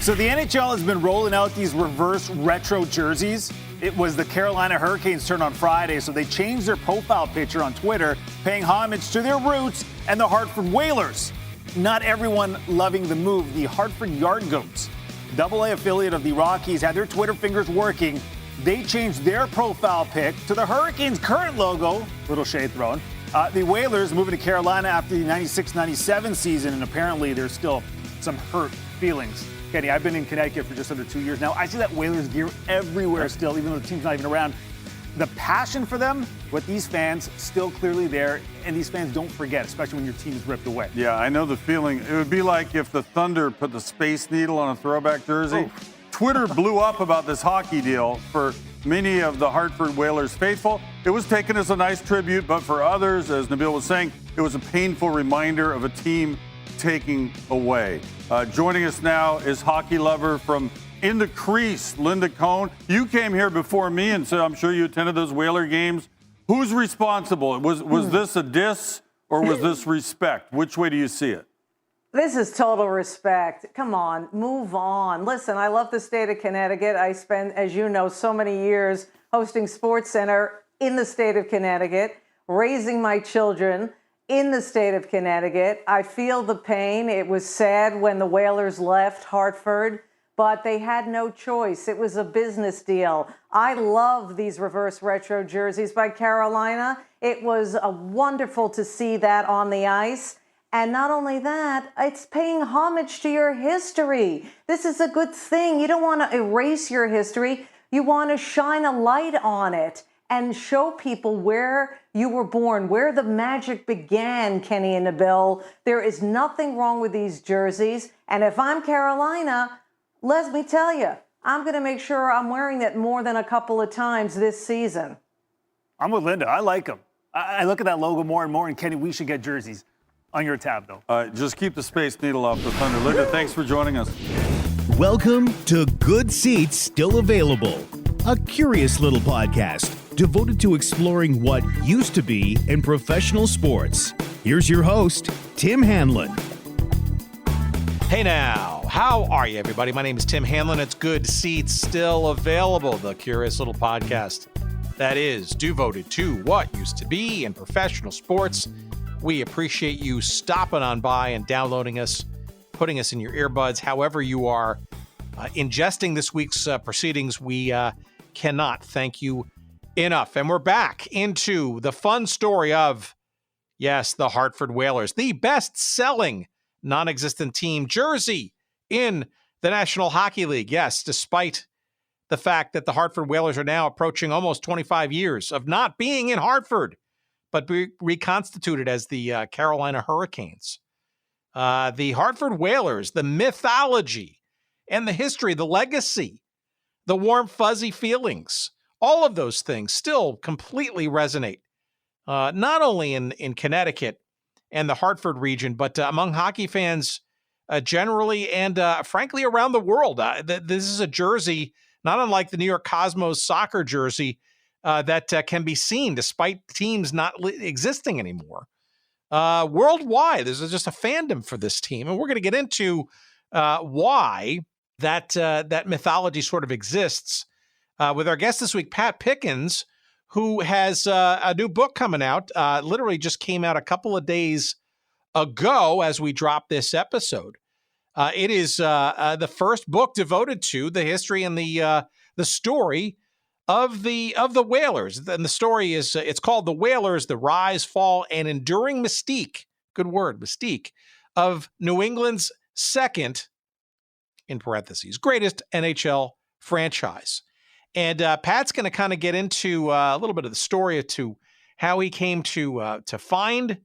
So the NHL has been rolling out these reverse retro jerseys. It was the Carolina Hurricanes' turn on Friday, so they changed their profile picture on Twitter, paying homage to their roots and the Hartford Whalers. Not everyone loving the move. The Hartford Yard Goats, AA affiliate of the Rockies, had their Twitter fingers working. They changed their profile pic to the Hurricanes' current logo, little shade thrown. The Whalers moving to Carolina after the 96-97 season, and apparently there's still some hurt feelings. Kenny, I've been in Connecticut for just under 2 years now. I see that Whalers gear everywhere still, even though the team's not even around. The passion for them, with these fans, still clearly there, and these fans don't forget, especially when your team is ripped away. Yeah, I know the feeling. It would be like if the Thunder put the Space Needle on a throwback jersey. Oh. Twitter blew up about this hockey deal for many of the Hartford Whalers faithful. It was taken as a nice tribute, but for others, as Nabil was saying, it was a painful reminder of a team taking away. Joining us now is hockey lover from In the Crease, Linda Cohn. You came here before me, and so I'm sure you attended those Whaler games. Who's responsible? Was this a diss or was this respect? Which way do you see it? This is total respect. Come on, move on. Listen, I love the state of Connecticut. I spent, as you know, so many years hosting Sports Center in the state of Connecticut, raising my children in the state of Connecticut. I feel the pain. It was sad when the Whalers left Hartford, but they had no choice. It was a business deal. I love these reverse retro jerseys by Carolina. It was wonderful to see that on the ice. And not only that, it's paying homage to your history. This is a good thing. You don't want to erase your history. You want to shine a light on it and show people where you were born, where the magic began, Kenny and Nabil. There is nothing wrong with these jerseys. And if I'm Carolina, let me tell you, I'm going to make sure I'm wearing that more than a couple of times this season. I'm with Linda. I like them. I look at that logo more and more, and Kenny, we should get jerseys on your tab, though. Just keep the Space Needle off the Thunder. Linda, thanks for joining us. Welcome to Good Seats Still Available, a curious little podcast devoted to exploring what used to be in professional sports. Here's your host, Tim Hanlon. Hey now, how are you, everybody? My name is Tim Hanlon. It's Good Seats Still Available, the curious little podcast that is devoted to what used to be in professional sports. We appreciate you stopping on by and downloading us, putting us in your earbuds, however you are ingesting this week's proceedings. We cannot thank you enough. And we're back into the fun story of, yes, the Hartford Whalers, the best-selling non-existent team jersey in the National Hockey League. Yes, despite the fact that the Hartford Whalers are now approaching almost 25 years of not being in Hartford, but reconstituted as the Carolina Hurricanes. The Hartford Whalers, the mythology and the history, the legacy, the warm, fuzzy feelings, all of those things still completely resonate, not only in Connecticut and the Hartford region, but among hockey fans generally and frankly around the world. This is a jersey, not unlike the New York Cosmos soccer jersey, that can be seen despite teams not existing anymore. Worldwide, there's just a fandom for this team, and we're going to get into why that mythology sort of exists with our guest this week, Pat Pickens, who has a new book coming out. Literally just came out a couple of days ago as we drop this episode. It is the first book devoted to the history and the story of the Whalers. And the story is, it's called The Whalers, The Rise, Fall, and Enduring Mystique, good word, Mystique, of New England's second, in parentheses, greatest NHL franchise. And Pat's going to kind of get into a little bit of the story to how he came to find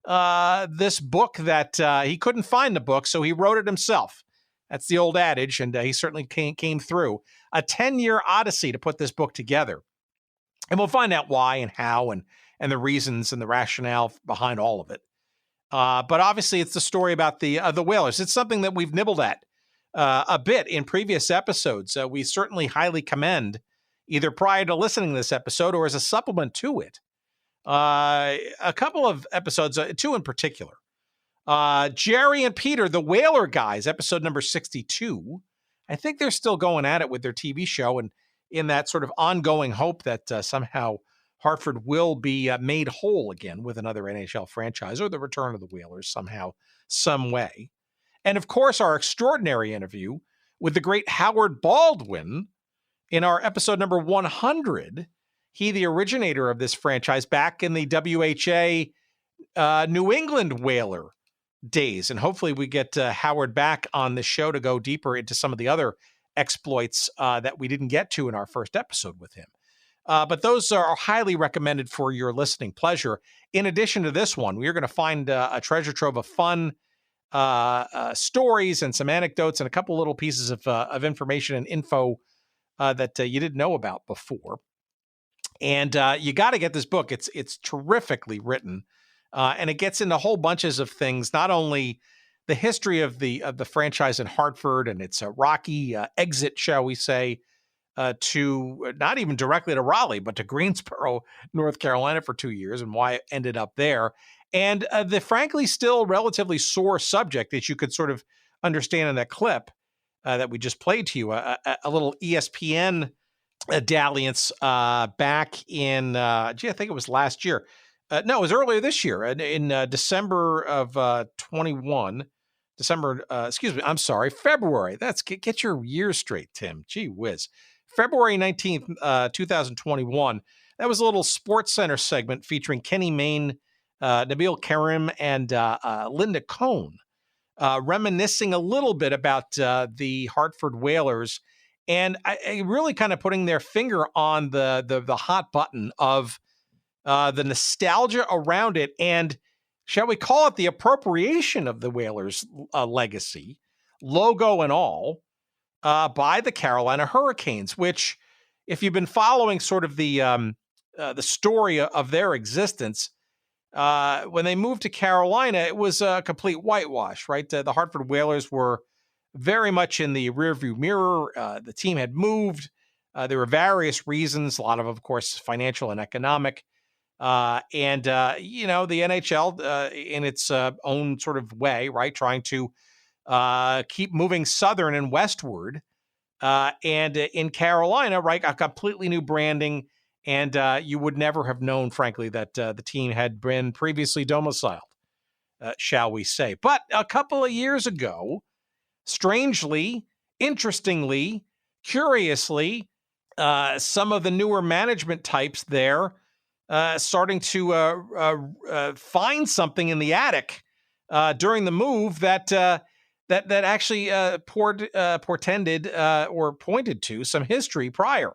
this book that he couldn't find the book, so he wrote it himself. That's the old adage, and he certainly came through. A 10-year odyssey to put this book together. And we'll find out why and how and the reasons and the rationale behind all of it. But obviously, it's the story about the Whalers. It's something that we've nibbled at a bit in previous episodes. We certainly highly commend, either prior to listening to this episode or as a supplement to it, a couple of episodes, two in particular. Jerry and Peter, the Whaler guys, episode number 62, I think they're still going at it with their TV show, and in that sort of ongoing hope that somehow Hartford will be made whole again with another NHL franchise or the return of the Whalers somehow, some way. And of course, our extraordinary interview with the great Howard Baldwin in our episode number 100. He, the originator of this franchise back in the WHA New England Whaler days. And hopefully we get Howard back on the show to go deeper into some of the other exploits that we didn't get to in our first episode with him. But those are highly recommended for your listening pleasure. In addition to this one, we are going to find a treasure trove of fun stories and some anecdotes and a couple little pieces of information and info that you didn't know about before. And you got to get this book. It's terrifically written, and it gets into whole bunches of things. Not only the history of the franchise in Hartford and its rocky exit, shall we say, to not even directly to Raleigh, but to Greensboro, North Carolina for 2 years, and why it ended up there. And the frankly still relatively sore subject that you could sort of understand in that clip that we just played to you, a little ESPN dalliance back in, I think it was last year. No, it was earlier this year in December of 21. February. Get your years straight, Tim. Gee whiz. February 19th, 2021. That was a little Sports Center segment featuring Kenny Mayne, Nabil Karim, and Linda Cohn, reminiscing a little bit about the Hartford Whalers, and I really kind of putting their finger on the hot button of the nostalgia around it, and shall we call it the appropriation of the Whalers' legacy, logo and all, by the Carolina Hurricanes, which, if you've been following sort of the story of their existence, when they moved to Carolina, it was a complete whitewash, right? The Hartford Whalers were very much in the rearview mirror. The team had moved. There were various reasons, a lot of course, financial and economic. And the NHL, in its own sort of way, right, trying to keep moving southern and westward. And in Carolina, right, a completely new branding. And you would never have known, frankly, that the team had been previously domiciled, shall we say. But a couple of years ago, strangely, interestingly, curiously, some of the newer management types there starting to find something in the attic during the move that actually portended or pointed to some history prior.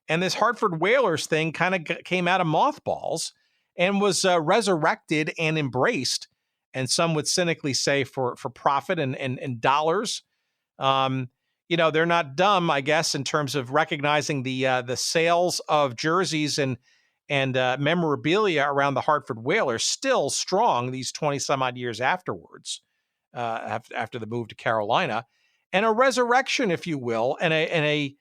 And this Hartford Whalers thing kind of came out of mothballs and was resurrected and embraced. And some would cynically say for profit and dollars. They're not dumb, I guess, in terms of recognizing the sales of jerseys and memorabilia around the Hartford Whalers still strong these 20 some odd years afterwards, after the move to Carolina, and a resurrection, if you will, and a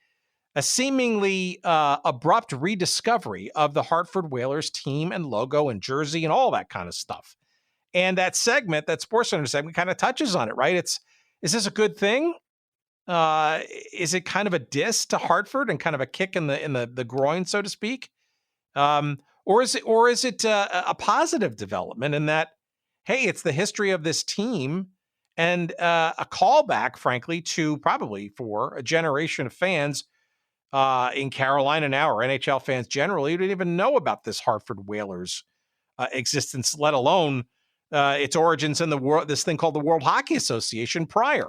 seemingly abrupt rediscovery of the Hartford Whalers team and logo and jersey and all that kind of stuff. And that segment, that SportsCenter segment, kind of touches on it, right? Is this a good thing? Is it kind of a diss to Hartford and kind of a kick in the groin, so to speak? Or is it a positive development in that, hey, it's the history of this team and a callback, frankly, to probably for a generation of fans in Carolina now, or NHL fans generally, who didn't even know about this Hartford Whalers existence, let alone its origins in the world, this thing called the World Hockey Association prior.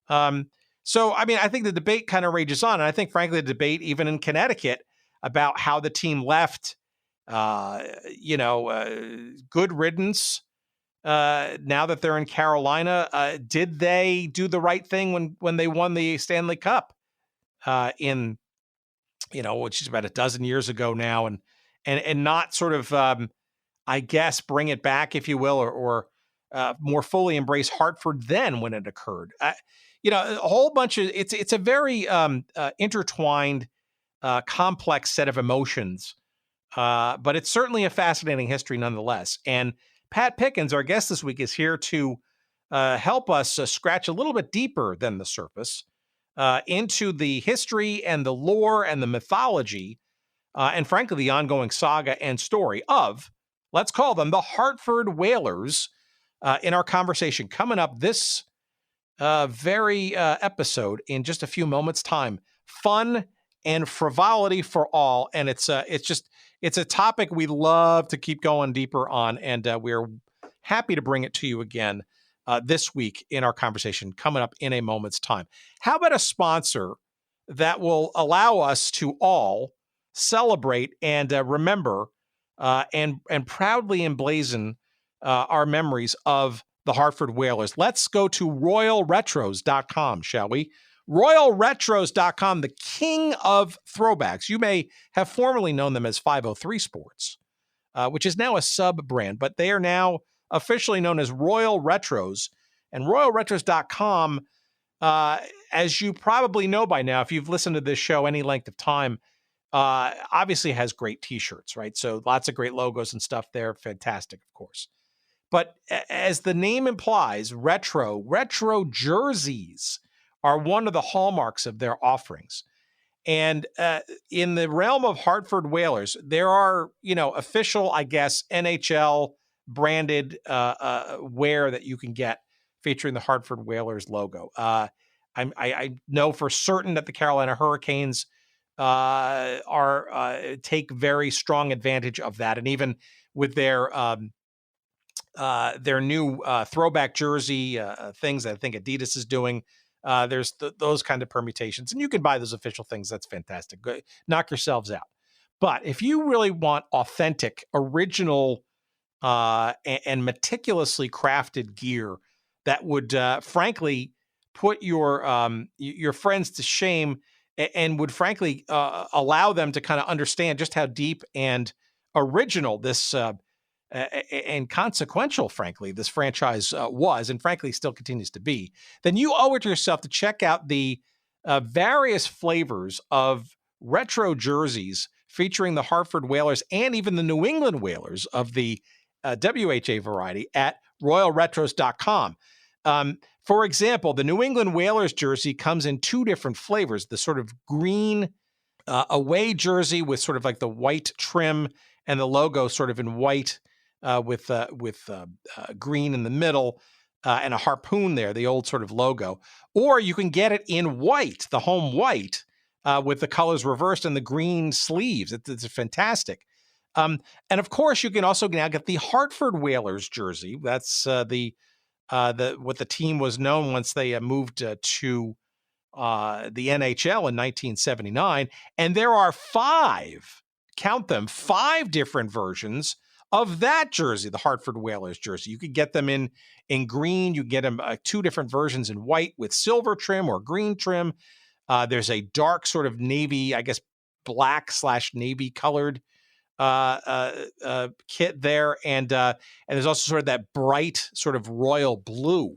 So, I mean, I think the debate kind of rages on. And I think, frankly, the debate even in Connecticut about how the team left, good riddance. Now that they're in Carolina, did they do the right thing when they won the Stanley Cup which is about a dozen years ago now, and not sort of, I guess, bring it back, if you will, or more fully embrace Hartford then when it occurred. A whole bunch of it's a very intertwined, complex set of emotions, but it's certainly a fascinating history nonetheless. And Pat Pickens, our guest this week, is here to help us scratch a little bit deeper than the surface into the history and the lore and the mythology, and frankly, the ongoing saga and story of, let's call them the Hartford Whalers, in our conversation coming up this very episode in just a few moments' time. Fun and frivolity for all, and it's a topic we love to keep going deeper on, and we're happy to bring it to you again this week in our conversation coming up in a moment's time. How about a sponsor that will allow us to all celebrate and remember and proudly emblazon our memories of the Hartford Whalers? Let's go to royalretros.com, shall we? royalretros.com, the king of throwbacks. You may have formerly known them as 503 Sports, which is now a sub-brand, but they are now officially known as Royal Retros. And royalretros.com, as you probably know by now, if you've listened to this show any length of time, obviously has great t-shirts, right? So lots of great logos and stuff there. Fantastic, of course. But as the name implies, retro jerseys are one of the hallmarks of their offerings. And in the realm of Hartford Whalers, there are, official, I guess, NHL branded wear that you can get featuring the Hartford Whalers logo. I know for certain that the Carolina Hurricanes take very strong advantage of that, and even with their new throwback jersey things that I think Adidas is doing. There's those kind of permutations, and you can buy those official things. That's fantastic. Go, knock yourselves out. But if you really want authentic, original, and meticulously crafted gear that would, frankly, put your friends to shame and would, frankly, allow them to kind of understand just how deep and original this and consequential, frankly, this franchise was, and frankly still continues to be, then you owe it to yourself to check out the various flavors of retro jerseys featuring the Hartford Whalers and even the New England Whalers of the WHA variety at royalretros.com. For example, the New England Whalers jersey comes in two different flavors: the sort of green away jersey with sort of like the white trim and the logo sort of in white with green in the middle and a harpoon there, the old sort of logo. Or you can get it in white, the home white, with the colors reversed and the green sleeves. It's fantastic. And of course, you can also now get the Hartford Whalers jersey. That's what the team was known once they moved to the NHL in 1979. And there are five different versions of that jersey, the Hartford Whalers jersey. You could get them in green. You can get them two different versions in white with silver trim or green trim. There's a dark sort of navy, I guess, black/navy colored kit there. And there's also sort of that bright sort of royal blue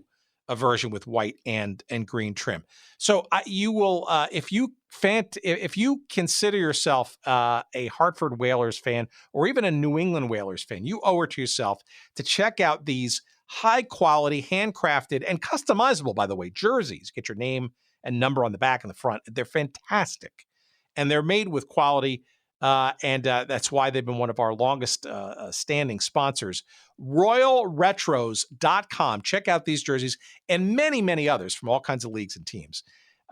version with white and green trim. So you will, if you consider yourself a Hartford Whalers fan or even a New England Whalers fan, you owe it to yourself to check out these high quality, handcrafted, and customizable, by the way, jerseys. Get your name and number on the back and the front. They're fantastic, and they're made with quality. And that's why they've been one of our longest standing sponsors. RoyalRetros.com. Check out these jerseys and many, many others from all kinds of leagues and teams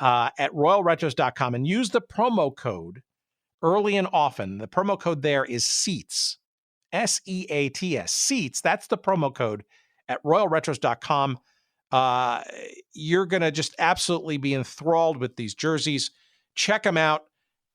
at RoyalRetros.com, and use the promo code early and often. The promo code there is SEATS, SEATS, SEATS. That's the promo code at RoyalRetros.com. You're going to just absolutely be enthralled with these jerseys. Check them out.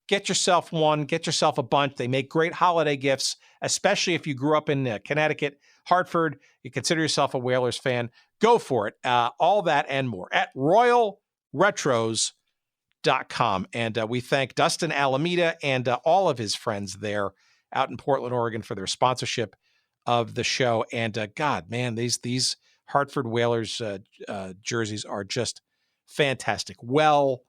Get yourself one, get yourself a bunch. They make great holiday gifts, especially if you grew up in Connecticut, Hartford, you consider yourself a Whalers fan. Go for it. All that and more at royalretros.com. And we thank Dustin Alameda and all of his friends there out in Portland, Oregon for their sponsorship of the show. And God, man, these Hartford Whalers jerseys are just fantastic. Well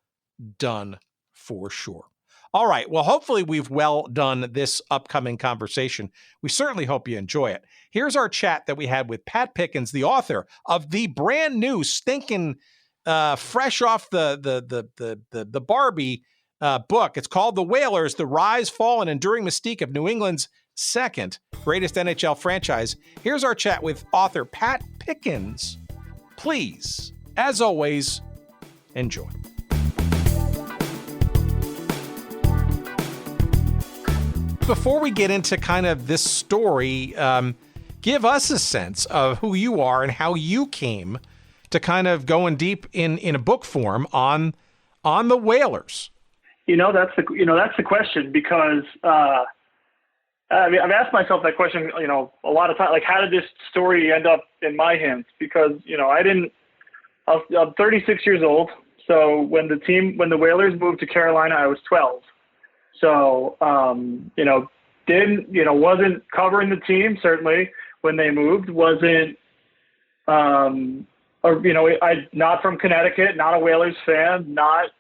done for sure. All right. Well, hopefully we've well done this upcoming conversation. We certainly hope you enjoy it. Here's our chat that we had with Pat Pickens, the author of the brand new stinking fresh off the Barbie book. It's called The Whalers: The Rise, Fall, and Enduring Mystique of New England's second greatest NHL franchise. Here's our chat with author Pat Pickens. Please, as always, enjoy. Before we get into kind of this story, give us a sense of who you are and how you came to kind of going deep in a book form on the Whalers. That's the question, because I've asked myself that question, a lot of times. Like, how did this story end up in my hands? Because I'm 36 years old. So when the Whalers moved to Carolina, I was 12. So, wasn't covering the team, certainly, when they moved. Wasn't, I'm not from Connecticut, not a Whalers fan, not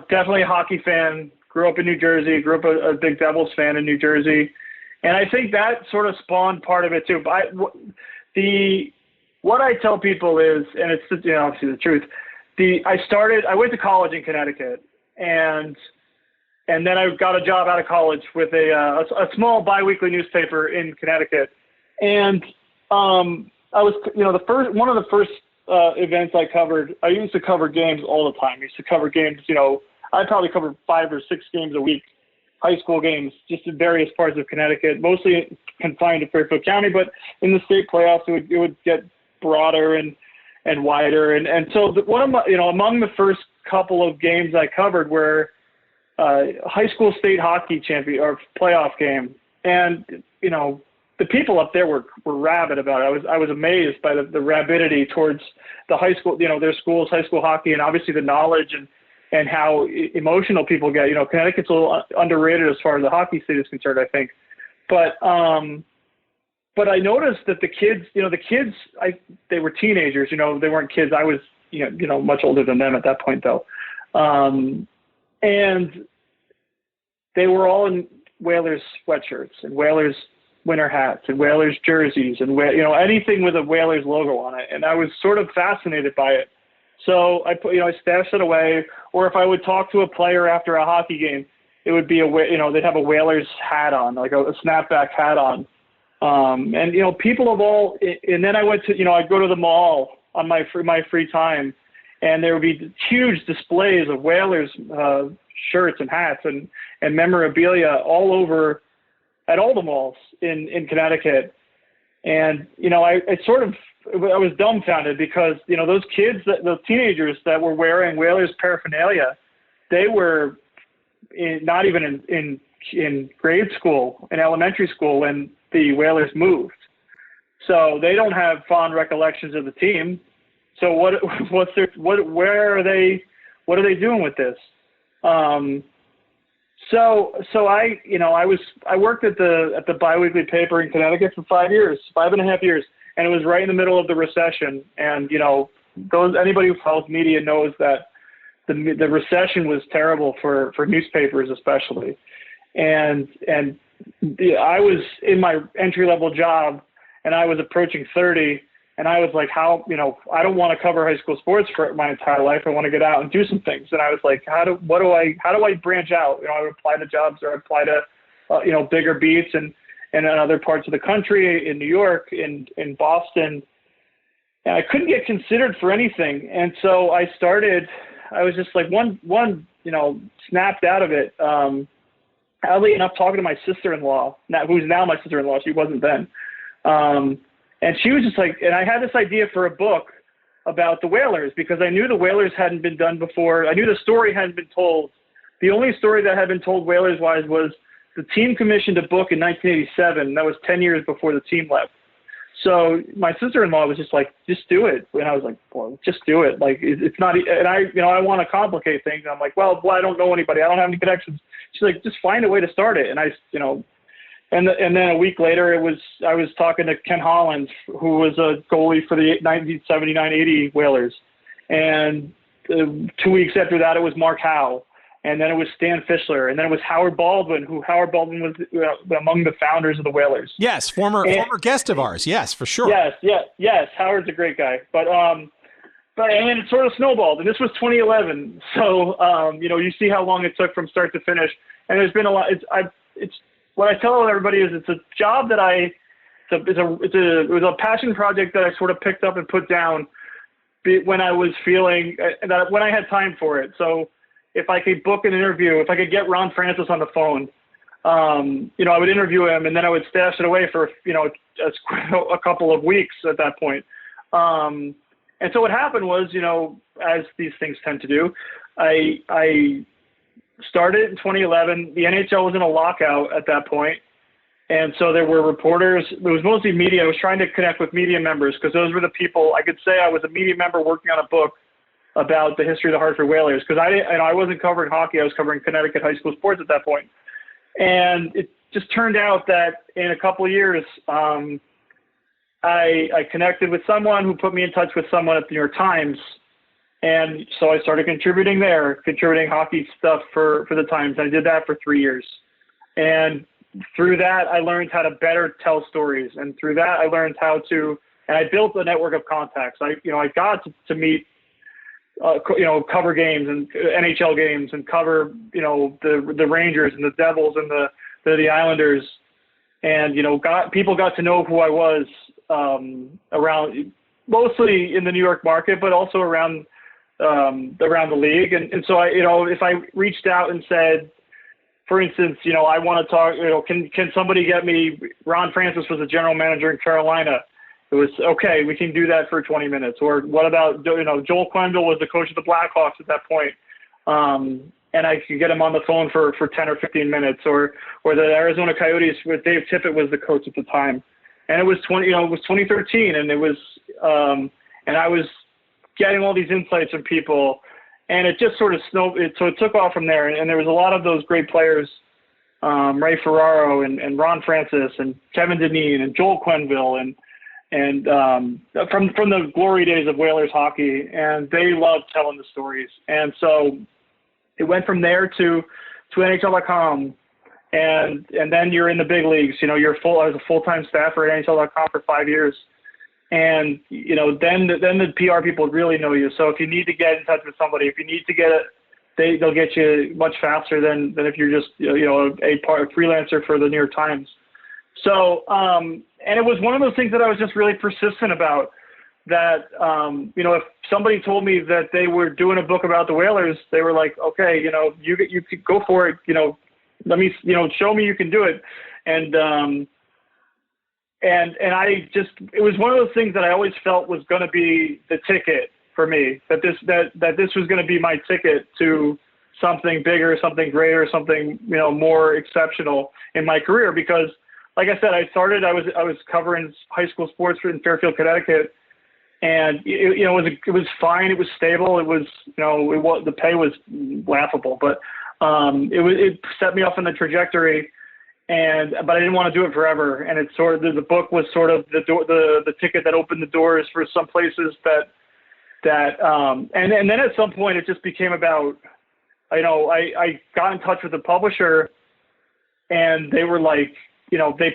definitely a hockey fan. Grew up in New Jersey, grew up a big Devils fan in New Jersey. And I think that sort of spawned part of it too. But what I tell people is, and it's, obviously the truth, I went to college in Connecticut, and then I got a job out of college with a small biweekly newspaper in Connecticut. And I was, one of the first events I covered, I used to cover games all the time. I used to cover games, I probably covered 5 or 6 games a week, high school games, just in various parts of Connecticut, mostly confined to Fairfield County, but in the state playoffs, it would get broader and wider. And so among the first couple of games I covered were high school state hockey champion or playoff game. And, the people up there were rabid about it. I was amazed by the rabidity towards the high school, their school's high school hockey, and obviously the knowledge and how emotional people get. Connecticut's a little underrated as far as the hockey state is concerned, I think. But I noticed that the kids, they were teenagers, they weren't kids. I was, much older than them at that point though. And they were all in Whalers sweatshirts and Whalers winter hats and Whalers jerseys and, anything with a Whalers logo on it. And I was sort of fascinated by it. So I stashed it away. Or if I would talk to a player after a hockey game, it would be they'd have a Whalers hat on, like a snapback hat on. And, people of all, and then I went to, I'd go to the mall on my free time, and there would be huge displays of Whalers shirts and hats and memorabilia all over at all the malls in Connecticut. And, I was dumbfounded because, those kids, those teenagers that were wearing Whalers paraphernalia, they were not even in grade school, in elementary school, when the Whalers moved. So they don't have fond recollections of the team. So what are they doing with this? So I worked at the biweekly paper in Connecticut for 5.5 years, and it was right in the middle of the recession. And anybody who follows media knows that the recession was terrible for newspapers especially. And I was in my entry-level job, and I was approaching 30, and I was like, I don't want to cover high school sports for my entire life. I want to get out and do some things. And I was like, how do I branch out? I would apply to jobs, or apply to, bigger beats and in other parts of the country, in New York, in Boston. And I couldn't get considered for anything. And so I was just like one, snapped out of it. Oddly enough, talking to my sister-in-law, who's now my sister-in-law, she wasn't then. And she was just like, and I had this idea for a book about the Whalers, because I knew the Whalers hadn't been done before. I knew the story hadn't been told. The only story that had been told Whalers-wise was the team commissioned a book in 1987. That was 10 years before the team left. So my sister-in-law was just like, just do it. And I was like, well, just do it. Like, it's not, and I want to complicate things. And I'm like, well, I don't know anybody. I don't have any connections. She's like, just find a way to start it. And and then a week later, I was talking to Ken Holland, who was a goalie for the 1979-80 Whalers. And 2 weeks after that, it was Mark Howe. And then it was Stan Fischler, and then it was Howard Baldwin, Howard Baldwin was among the founders of the Whalers. Yes, former guest of ours. Yes, for sure. Yes. Howard's a great guy, but and it sort of snowballed, and this was 2011. So you see how long it took from start to finish, and there's been a lot. It's what I tell everybody is it's a job that it was a passion project that I sort of picked up and put down when I was feeling that when I had time for it. So if I could book an interview, if I could get Ron Francis on the phone, I would interview him, and then I would stash it away for a couple of weeks at that point. And so what happened was, as these things tend to do, I started in 2011. The NHL was in a lockout at that point. And so there were reporters. It was mostly media. I was trying to connect with media members because those were the people. I could say I was a media member working on a book about the history of the Hartford Whalers because I wasn't covering hockey. I was covering Connecticut high school sports at that point. And it just turned out that in a couple of years, I connected with someone who put me in touch with someone at the New York Times. And so I started contributing hockey stuff for the Times. I did that for 3 years. And through that, I learned how to better tell stories. And through that, I learned how to, and I built a network of contacts. I got to meet, cover games and NHL games and cover, the Rangers and the Devils and the Islanders. And, people got to know who I was around, mostly in the New York market, but also around the league. And so if I reached out and said, for instance, I want to talk, can somebody get me, Ron Francis was the general manager in Carolina. It was, okay, we can do that for 20 minutes. Or what about, Joel Quenneville was the coach of the Blackhawks at that point. And I could get him on the phone for 10 or 15 minutes, or the Arizona Coyotes with Dave Tippett was the coach at the time. And it was 2013, and it was, and I was getting all these insights from people, and it just sort of so it took off from there. And there was a lot of those great players, Ray Ferraro and Ron Francis and Kevin Dineen and Joel Quenneville and from the glory days of Whalers hockey, and they loved telling the stories. And so it went from there to NHL.com. And then you're in the big leagues. I was a full-time staffer at NHL.com for 5 years. And, then the PR people really know you. So if you need to get in touch with somebody, if you need to get it, they'll get you much faster than if you're just, a freelancer for the New York Times. So, and it was one of those things that I was just really persistent about, that, if somebody told me that they were doing a book about the Whalers, they were like, okay, you could go for it, let me, show me you can do it. And I just, it was one of those things that I always felt was going to be the ticket for me, that this was going to be my ticket to something bigger, something greater, something, more exceptional in my career. Because like I said, I was covering high school sports in Fairfield, Connecticut. And it was fine. It was stable. It was, the pay was laughable, but it set me off on the trajectory, but I didn't want to do it forever. And it's sort of, the book was sort of the ticket that opened the doors for some places and then at some point it just became about, I got in touch with the publisher, and they were like, they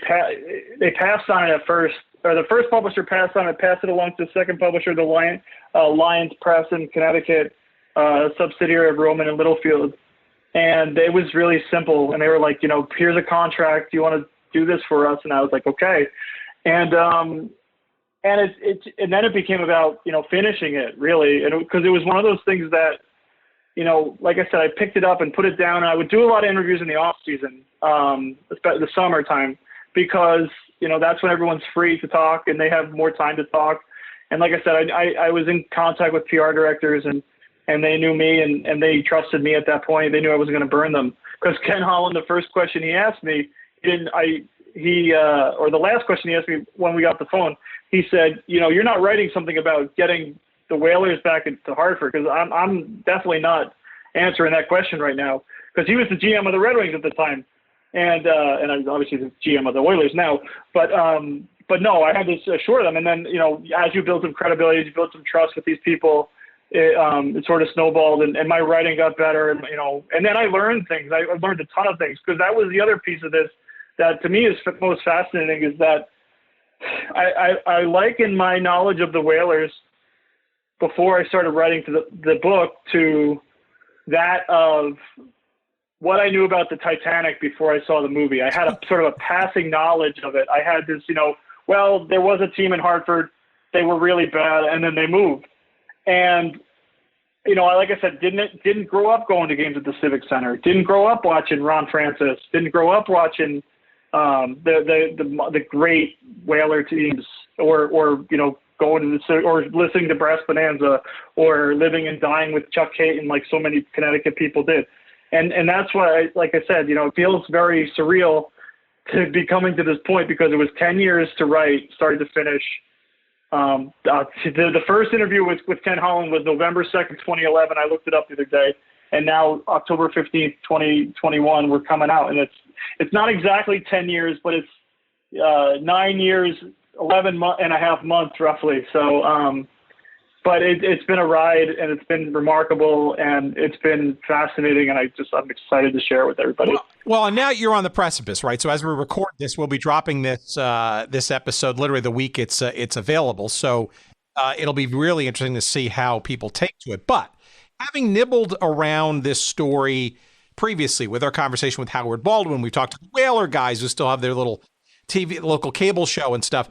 passed on it at first, or the first publisher passed on it, passed it along to the second publisher, the Lions Press in Connecticut, subsidiary of Roman and Littlefield. And it was really simple. And they were like, here's a contract. Do you want to do this for us? And I was like, okay. And then it became about, finishing it really. And because it was one of those things that, like I said, I picked it up and put it down, and I would do a lot of interviews in the off season, the summertime, because, that's when everyone's free to talk and they have more time to talk. And like I said, I was in contact with PR directors, and they knew me, and they trusted me at that point. They knew I wasn't going to burn them. Because Ken Holland, the first question he asked me, or the last question he asked me when we got the phone, he said, you're not writing something about getting the Whalers back into Hartford, because I'm definitely not answering that question right now. Because he was the GM of the Red Wings at the time, and I'm obviously the GM of the Oilers now. But no, I had to assure them. And then, as you build some credibility, as you build some trust with these people, it sort of snowballed, and my writing got better, and and then I learned things. I learned a ton of things, because that was the other piece of this that to me is most fascinating, is that I liken my knowledge of the Whalers before I started writing the book to that of what I knew about the Titanic before I saw the movie. I had a sort of a passing knowledge of it. I had this, well, there was a team in Hartford, they were really bad, and then they moved. And, like I said, didn't grow up going to games at the Civic Center, didn't grow up watching Ron Francis, didn't grow up watching the great Whaler teams, or going to or listening to Brass Bonanza, or living and dying with Chuck Hayton like so many Connecticut people did. And that's why, like I said, it feels very surreal to be coming to this point, because it was 10 years to write, starting to finish. The first interview with Ken Holland was November 2nd, 2011. I looked it up the other day. And now October 15th, 2021, we're coming out. And it's not exactly 10 years, but it's 9 years, 11 and a half months roughly. So, but it's been a ride, and it's been remarkable, and it's been fascinating, and I'm excited to share it with everybody. Well, and now you're on the precipice, right? So as we record this, we'll be dropping this episode literally the week it's available. So it'll be really interesting to see how people take to it. But having nibbled around this story previously with our conversation with Howard Baldwin, we've talked to the Whaler guys who still have their little TV, local cable show and stuff.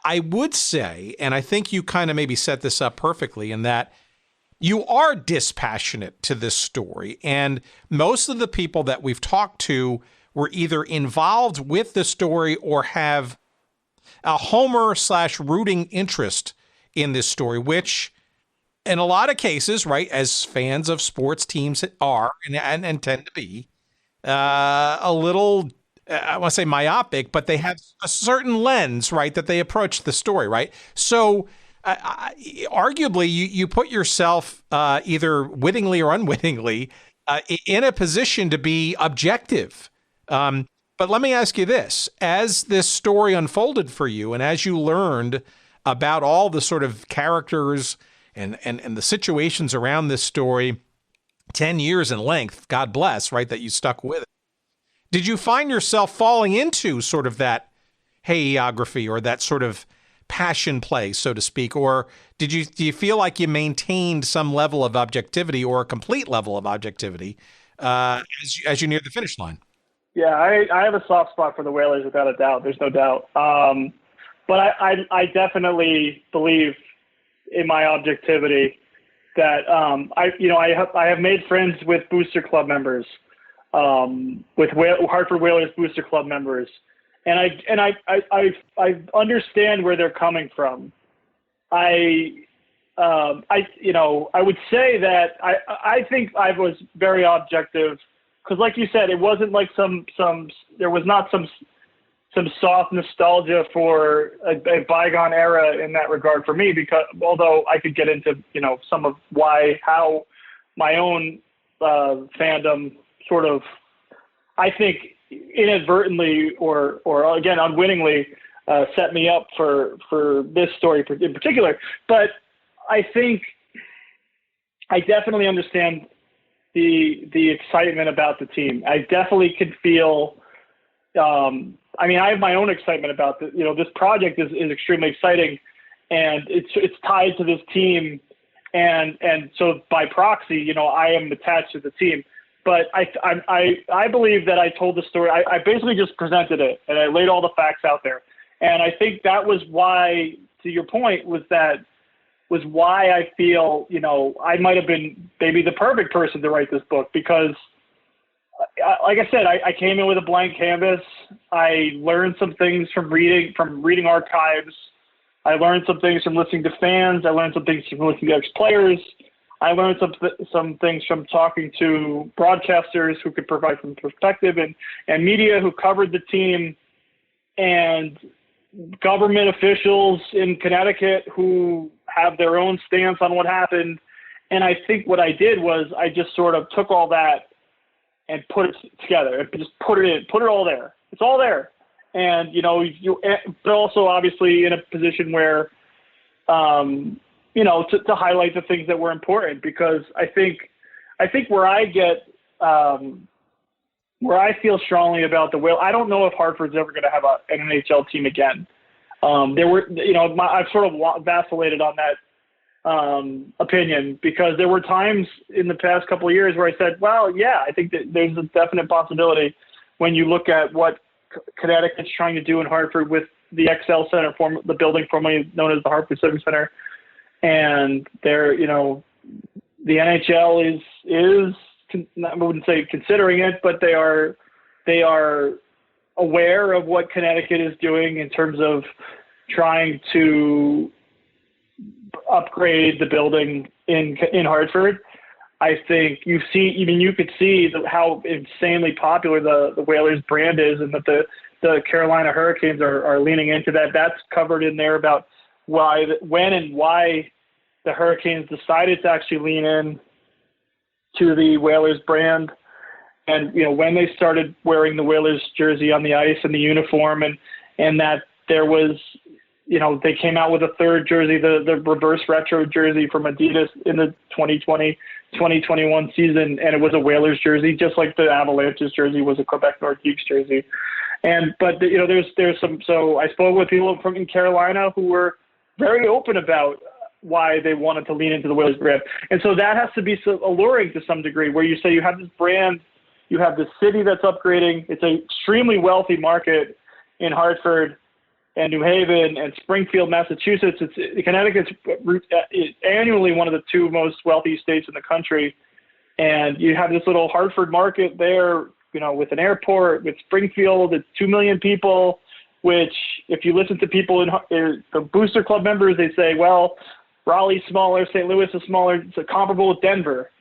I would say, and I think you kind of maybe set this up perfectly, in that you are dispassionate to this story. And most of the people that we've talked to were either involved with the story or have a Homer/rooting interest in this story, which in a lot of cases, right, as fans of sports teams are and tend to be a little, I want to say myopic, but they have a certain lens, right, that they approach the story, right? So arguably you put yourself either wittingly or unwittingly in a position to be objective. But let me ask you this, as this story unfolded for you, and as you learned about all the sort of characters and the situations around this story, 10 years in length, God bless, right, that you stuck with it. Did you find yourself falling into sort of that hagiography or that sort of passion play, so to speak? Or do you feel like you maintained some level of objectivity, or a complete level of objectivity as you neared the finish line? Yeah, I have a soft spot for the Whalers without a doubt. There's no doubt. But I definitely believe in my objectivity that I have made friends with Booster Club members, with Hartford Whalers Booster Club members, and I understand where they're coming from. I would say that I think I was very objective, because, like you said, it wasn't like there was not some soft nostalgia for a bygone era in that regard for me, because although I could get into some of how my own fandom sort of, I think, inadvertently or again unwittingly set me up for this story in particular. But I think I definitely understand the excitement about the team. I definitely could feel. I have my own excitement about this. This project is extremely exciting, and it's tied to this team, and so by proxy, I am attached to the team. But I believe that I told the story. I basically just presented it, and I laid all the facts out there. And I think that was why, to your point, was why I feel, I might have been maybe the perfect person to write this book, because like I said, I came in with a blank canvas. I learned some things from reading archives. I learned some things from listening to fans. I learned some things from listening to ex-players. I learned some things from talking to broadcasters who could provide some perspective, and media who covered the team, and government officials in Connecticut who have their own stance on what happened. And I think what I did was I just sort of took all that and put it together, and just put it all there. It's all there. And, but also obviously in a position where, to highlight the things that were important, because I think where I get, where I feel strongly about the Whale, I don't know if Hartford's ever going to have an NHL team again. I've sort of vacillated on that opinion, because there were times in the past couple of years where I said, well, yeah, I think that there's a definite possibility when you look at what Connecticut's trying to do in Hartford with the XL Center, the building formerly known as the Hartford Civic Center. And they're, the NHL is, I wouldn't say considering it, but they are aware of what Connecticut is doing in terms of trying to upgrade the building in Hartford. I think you could see how insanely popular the Whalers brand is, and that the Carolina Hurricanes are leaning into that. That's covered in there about when and why the Hurricanes decided to actually lean in to the Whalers brand, and when they started wearing the Whalers jersey on the ice and the uniform, and that there was, they came out with a third jersey, the reverse retro jersey from Adidas in the 2020-2021 season, and it was a Whalers jersey, just like the Avalanche's jersey was a Quebec Nordiques jersey. But there's some. So I spoke with people from in Carolina who were very open about why they wanted to lean into the Whalers brand. And so that has to be so alluring to some degree, where you say you have this brand, you have this city that's upgrading. It's an extremely wealthy market in Hartford and New Haven and Springfield, Massachusetts. Connecticut's annually one of the two most wealthy states in the country. And you have this little Hartford market there, with an airport, with Springfield, it's 2 million people, which if you listen to people in the Booster Club members, they say, well, Raleigh's smaller, St. Louis is smaller, it's comparable with Denver.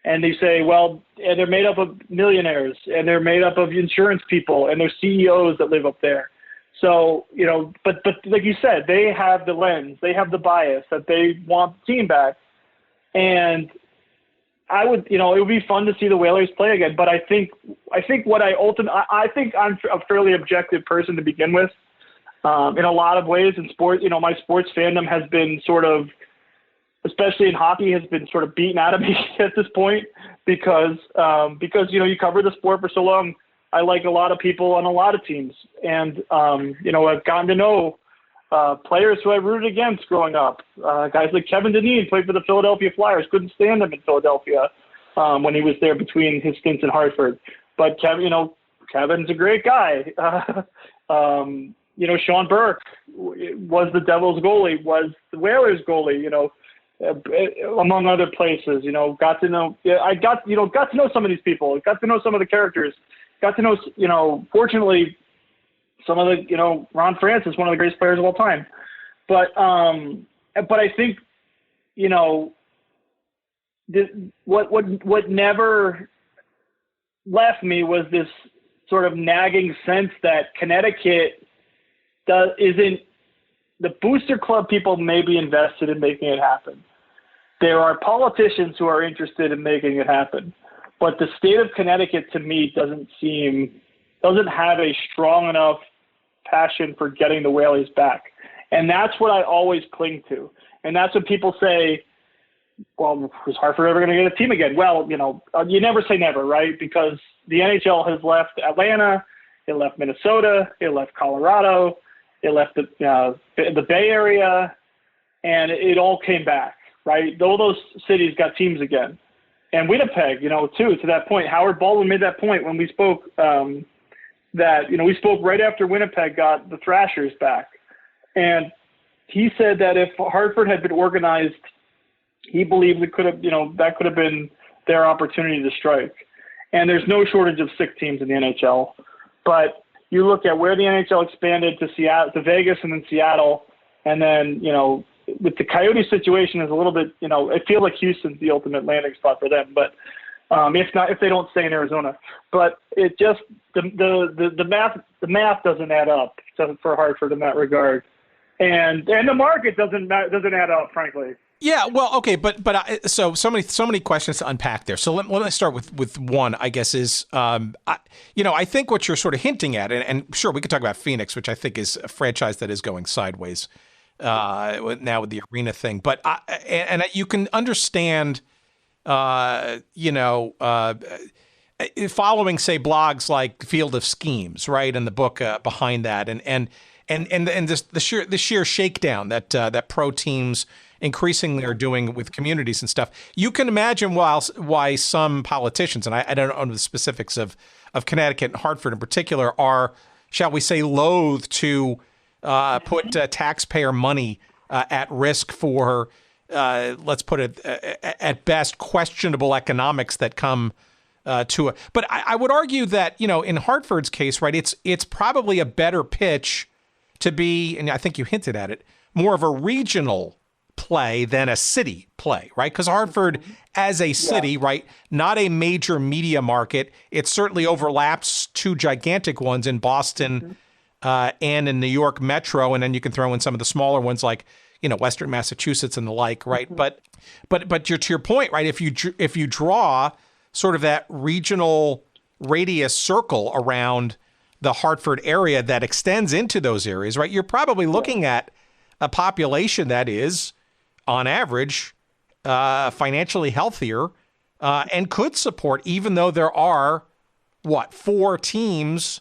And they say, well, and they're made up of millionaires, and they're made up of insurance people, and they're CEOs that live up there. So, but like you said, they have the lens, they have the bias that they want the team back. And I would, it would be fun to see the Whalers play again. But I think I think I'm a fairly objective person to begin with. In a lot of ways in sport, my sports fandom has been sort of, especially in hockey, has been sort of beaten out of me at this point because you cover the sport for so long. I like a lot of people on a lot of teams, and I've gotten to know players who I rooted against growing up. Guys like Kevin Dineen played for the Philadelphia Flyers. Couldn't stand him in Philadelphia when he was there between his stints in Hartford. But Kevin's a great guy. Sean Burke was the Devils goalie, was the Whalers goalie, among other places, got to know some of these people, got to know some of the characters, got to know, fortunately, some of the, Ron Francis, one of the greatest players of all time. But I think, what never left me was this sort of nagging sense that Connecticut isn't, the Booster Club people may be invested in making it happen. There are politicians who are interested in making it happen, but the state of Connecticut to me doesn't have a strong enough passion for getting the Whalers back. And that's what I always cling to. And that's when people say, well, is Hartford ever going to get a team again? Well, you never say never, right? Because the NHL has left Atlanta, it left Minnesota, it left Colorado, it left the Bay Area, and it all came back, right? All those cities got teams again. And Winnipeg, too, to that point. Howard Baldwin made that point when we spoke we spoke right after Winnipeg got the Thrashers back. And he said that if Hartford had been organized, he believed it could have, that could have been their opportunity to strike. And there's no shortage of sick teams in the NHL. But you look at where the NHL expanded to Seattle, to Vegas, and then Seattle, and then, with the Coyote situation is a little bit, it feels like Houston's the ultimate landing spot for them. But if they don't stay in Arizona, but it just the math doesn't add up for Hartford in that regard, and the market doesn't add up, frankly. Yeah, well, okay, but so many questions to unpack there. So let me start with one, I guess, is I think what you're sort of hinting at, and sure, we could talk about Phoenix, which I think is a franchise that is going sideways now with the arena thing. But you can understand, following, say, blogs like Field of Schemes, right, and the book behind that, and the sheer shakedown that pro teams increasingly are doing with communities and stuff. You can imagine why some politicians, and I don't know the specifics of Connecticut and Hartford in particular, are, shall we say, loath to put taxpayer money at risk for, let's put it, at best, questionable economics that come to it. But I would argue that, in Hartford's case, right, it's probably a better pitch to be, and I think you hinted at it, more of a regional play than a city play, right? Because Hartford as a city, right, not a major media market. It certainly overlaps two gigantic ones in Boston and in New York Metro, and then you can throw in some of the smaller ones like, Western Massachusetts and the like, right? But to your point, right, if you draw sort of that regional radius circle around the Hartford area that extends into those areas, right, you're probably looking at a population that is, on average, financially healthier and could support, even though there are, 4 teams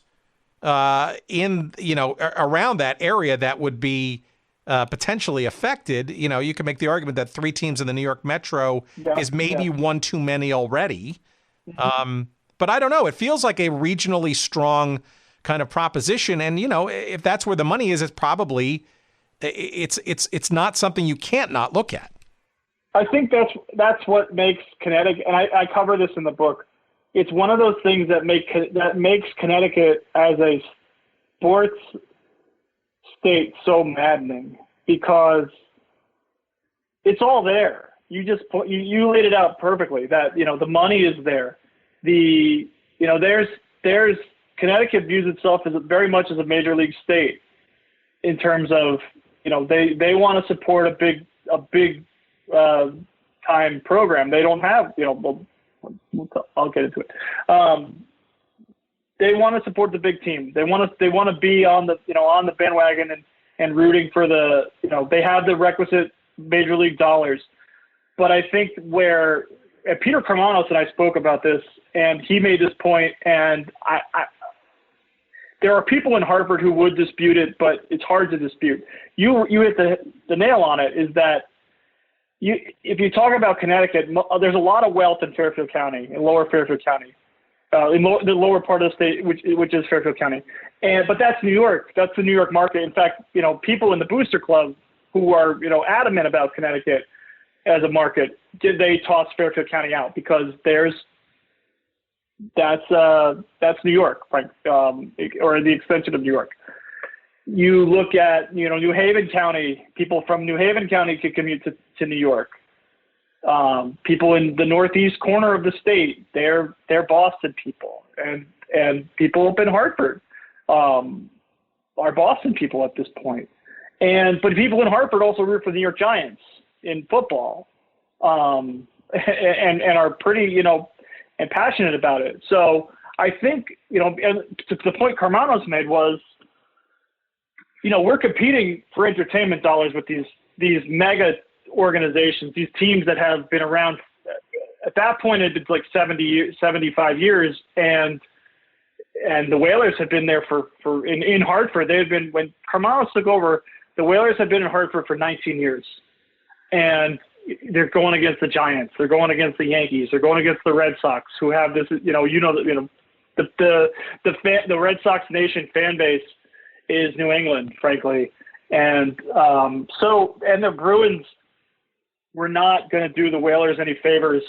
in, around that area that would be potentially affected. You can make the argument that 3 teams in the New York Metro is maybe one too many already. But I don't know. It feels like a regionally strong kind of proposition. And, if that's where the money is, it's probably, it's not something you can't not look at. I think that's what makes Connecticut, and I cover this in the book. It's one of those things that makes Connecticut as a sports state so maddening, because it's all there. You laid it out perfectly that, the money is there. There's Connecticut views itself as very much as a major league state in terms of, they want to support a big time program. They don't have, I'll get into it. They want to support the big team. They want to be on the bandwagon and rooting for they have the requisite major league dollars. But I think Peter Carmanos and I spoke about this, and he made this point, and there are people in Hartford who would dispute it, but it's hard to dispute. You hit the nail on it, is that if you talk about Connecticut, there's a lot of wealth in Fairfield County, in lower Fairfield County, in the lower part of the state, which is Fairfield County. But that's New York. That's the New York market. In fact, people in the Booster Club who are, adamant about Connecticut as a market, they toss Fairfield County out because that's New York, right? Or the extension of New York. You look at, New Haven County, people from New Haven County could commute to New York. People in the northeast corner of the state, they're Boston people, and people up in Hartford are Boston people at this point. But people in Hartford also root for the New York Giants in football, and are pretty, and passionate about it. So I think, and to the point Carmanos made was, we're competing for entertainment dollars with these mega organizations, these teams that have been around. At that point, it had been like 75 years, and the Whalers had been there in Hartford. They had been, when Carmanos took over, the Whalers had been in Hartford for 19 years, and they're going against the Giants, they're going against the Yankees, they're going against the Red Sox, who have this, the Red Sox Nation fan base is New England, frankly. And and the Bruins were not going to do the Whalers any favors,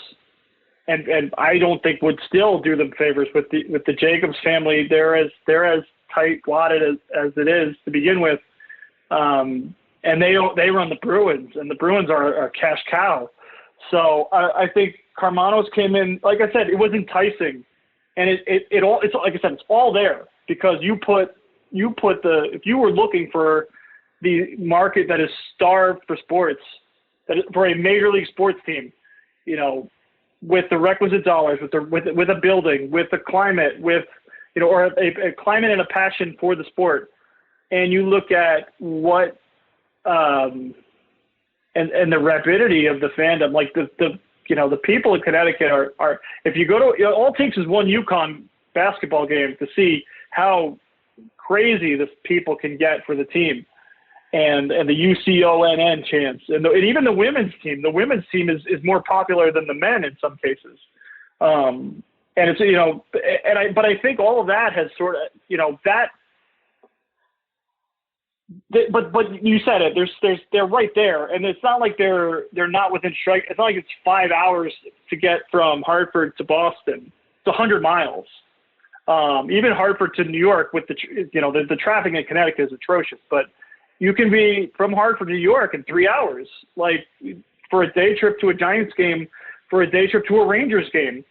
and I don't think would still do them favors with the Jacobs family. They're as tight-wadded as it is to begin with, and they run the Bruins, and the Bruins are a cash cow. So I think Carmanos came in, like I said, it was enticing, and it's like I said, it's all there, because if you were looking for the market that is starved for sports, for a major league sports team, with the requisite dollars, with a building, with the climate, or a climate and a passion for the sport, and you look at what and the rapidity of the fandom. Like the people in Connecticut are if you go to, all it takes is one UConn basketball game to see how crazy the people can get for the team, and the UCONN chants, and even the women's team. The women's team is more popular than the men in some cases. And it's, but I think all of that has sort of, but you said it, they're right there. And it's not like they're not within strike. It's not like it's 5 hours to get from Hartford to Boston. It's 100 miles. Even Hartford to New York with the traffic in Connecticut is atrocious, but you can be from Hartford to New York in 3 hours, like for a day trip to a Giants game, for a day trip to a Rangers game.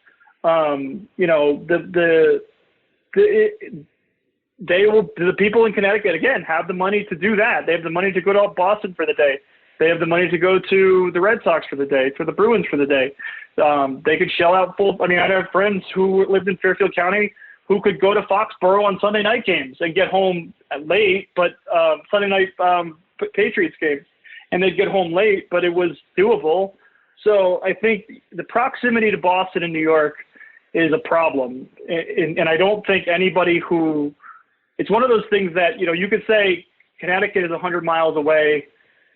The people in Connecticut, again, have the money to do that. They have the money to go to Boston for the day. They have the money to go to the Red Sox for the day, for the Bruins for the day. They could shell out full. I mean, I have friends who lived in Fairfield County who could go to Foxborough on Sunday night games and get home late, but Sunday night Patriots games, and they'd get home late, but it was doable. So I think the proximity to Boston and New York is a problem. And I don't think anybody who – it's one of those things that, you could say Connecticut is 100 miles away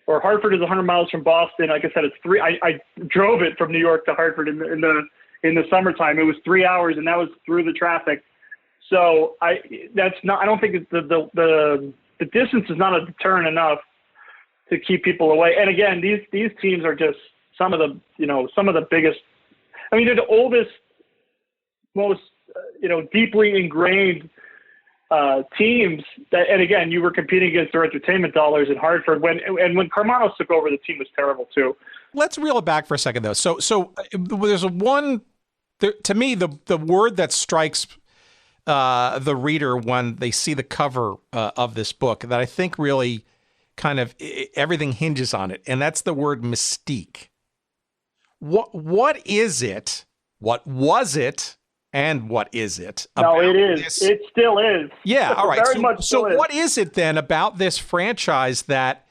or Hartford is 100 miles from Boston. Like I said, it's 3 – I drove it from New York to Hartford in the summertime. It was 3 hours, and that was through the traffic. So I don't think the distance is not a deterrent enough to keep people away. And again, these teams are just some of the biggest. I mean, they're the oldest, most deeply ingrained teams. And again, you were competing against their entertainment dollars in Hartford. When Carmanos took over, the team was terrible too. Let's reel it back for a second, though. So there's to me, the word that strikes the reader when they see the cover of this book that I think really kind of everything hinges on it, and that's the word mystique. What is it? What was it? And what is it? No, it is. It still is. Yeah. All right. Very much so is. What is it then about this franchise that,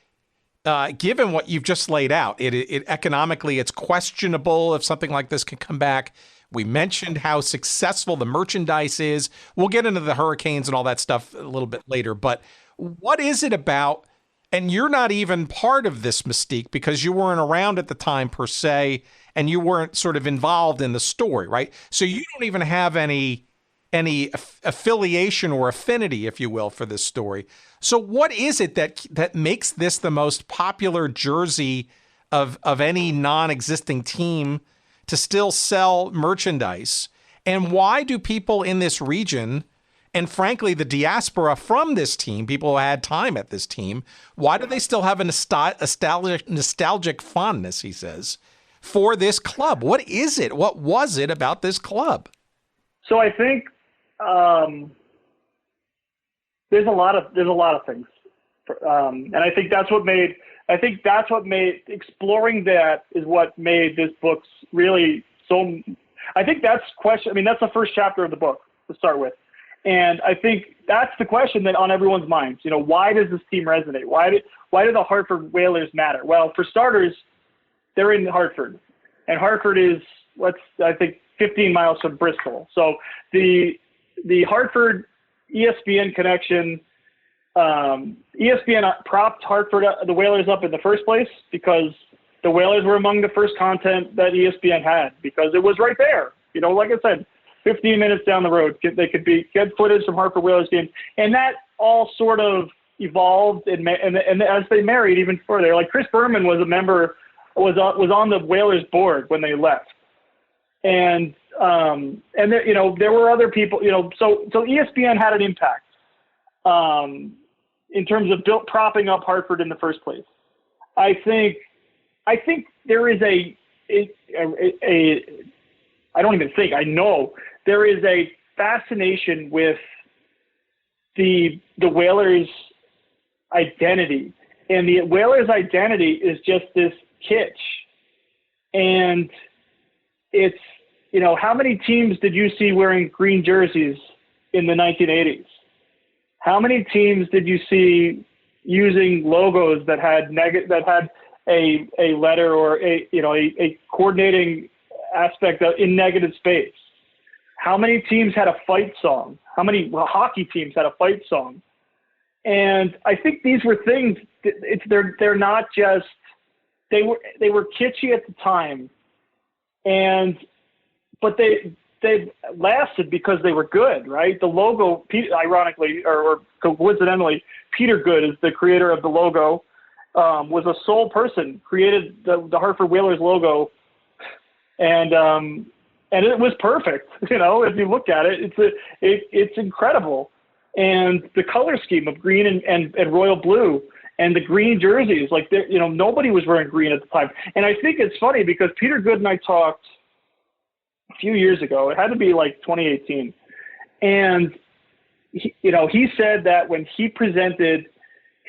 given what you've just laid out, it economically it's questionable if something like this can come back. We mentioned how successful the merchandise is. We'll get into the Hurricanes and all that stuff a little bit later. But what is it about? And you're not even part of this mystique because you weren't around at the time per se, and you weren't sort of involved in the story, right? So you don't even have any affiliation or affinity, if you will, for this story. So what is it that makes this the most popular jersey of any non-existing team to still sell merchandise? And why do people in this region, and frankly, the diaspora from this team, people who had time at this team, why do they still have a nostalgic fondness, he says, for this club? What is it? What was it about this club? So I think there's a lot of things, and I think that's what made exploring that is what made this book really so. I think that's the first chapter of the book to start with. And I think that's the question that on everyone's minds, why does this team resonate? Why do the Hartford Whalers matter? Well, for starters, they're in Hartford, and Hartford is, 15 miles from Bristol. So the Hartford ESPN connection, ESPN propped Hartford, the Whalers up in the first place because the Whalers were among the first content that ESPN had because it was right there. Like I said, 15 minutes down the road, they could get footage from Hartford Whalers games, and that all sort of evolved and as they married even further. Like Chris Berman was was on the Whalers board when they left, and there were other people. So ESPN had an impact in terms of propping up Hartford in the first place. I think there is I know there is a fascination with the Whalers' identity, and the Whalers' identity is just this kitsch. And it's, how many teams did you see wearing green jerseys in the 1980s? How many teams did you see, using logos that had a letter or a coordinating aspect in negative space. How many teams had a fight song? How many hockey teams had a fight song? And I think these were things. They're not just they were kitschy at the time, but they lasted because they were good, right? The logo, ironically or coincidentally, Peter Good is the creator of the logo. Was a sole person, created the Hartford Whalers logo, and it was perfect. If you look at it, it's incredible. And the color scheme of green and royal blue and the green jerseys, nobody was wearing green at the time. And I think it's funny because Peter Good and I talked a few years ago. It had to be like 2018, and he said that when he presented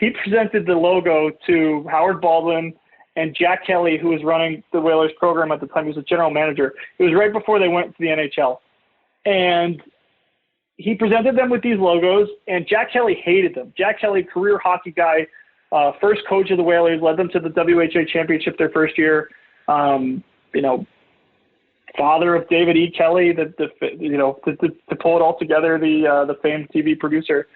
the logo to Howard Baldwin and Jack Kelly, who was running the Whalers program at the time. He was a general manager. It was right before they went to the NHL. And he presented them with these logos, and Jack Kelly hated them. Jack Kelly, career hockey guy, first coach of the Whalers, led them to the WHA championship their first year. Father of David E. Kelly, to pull it all together, the famed TV producer.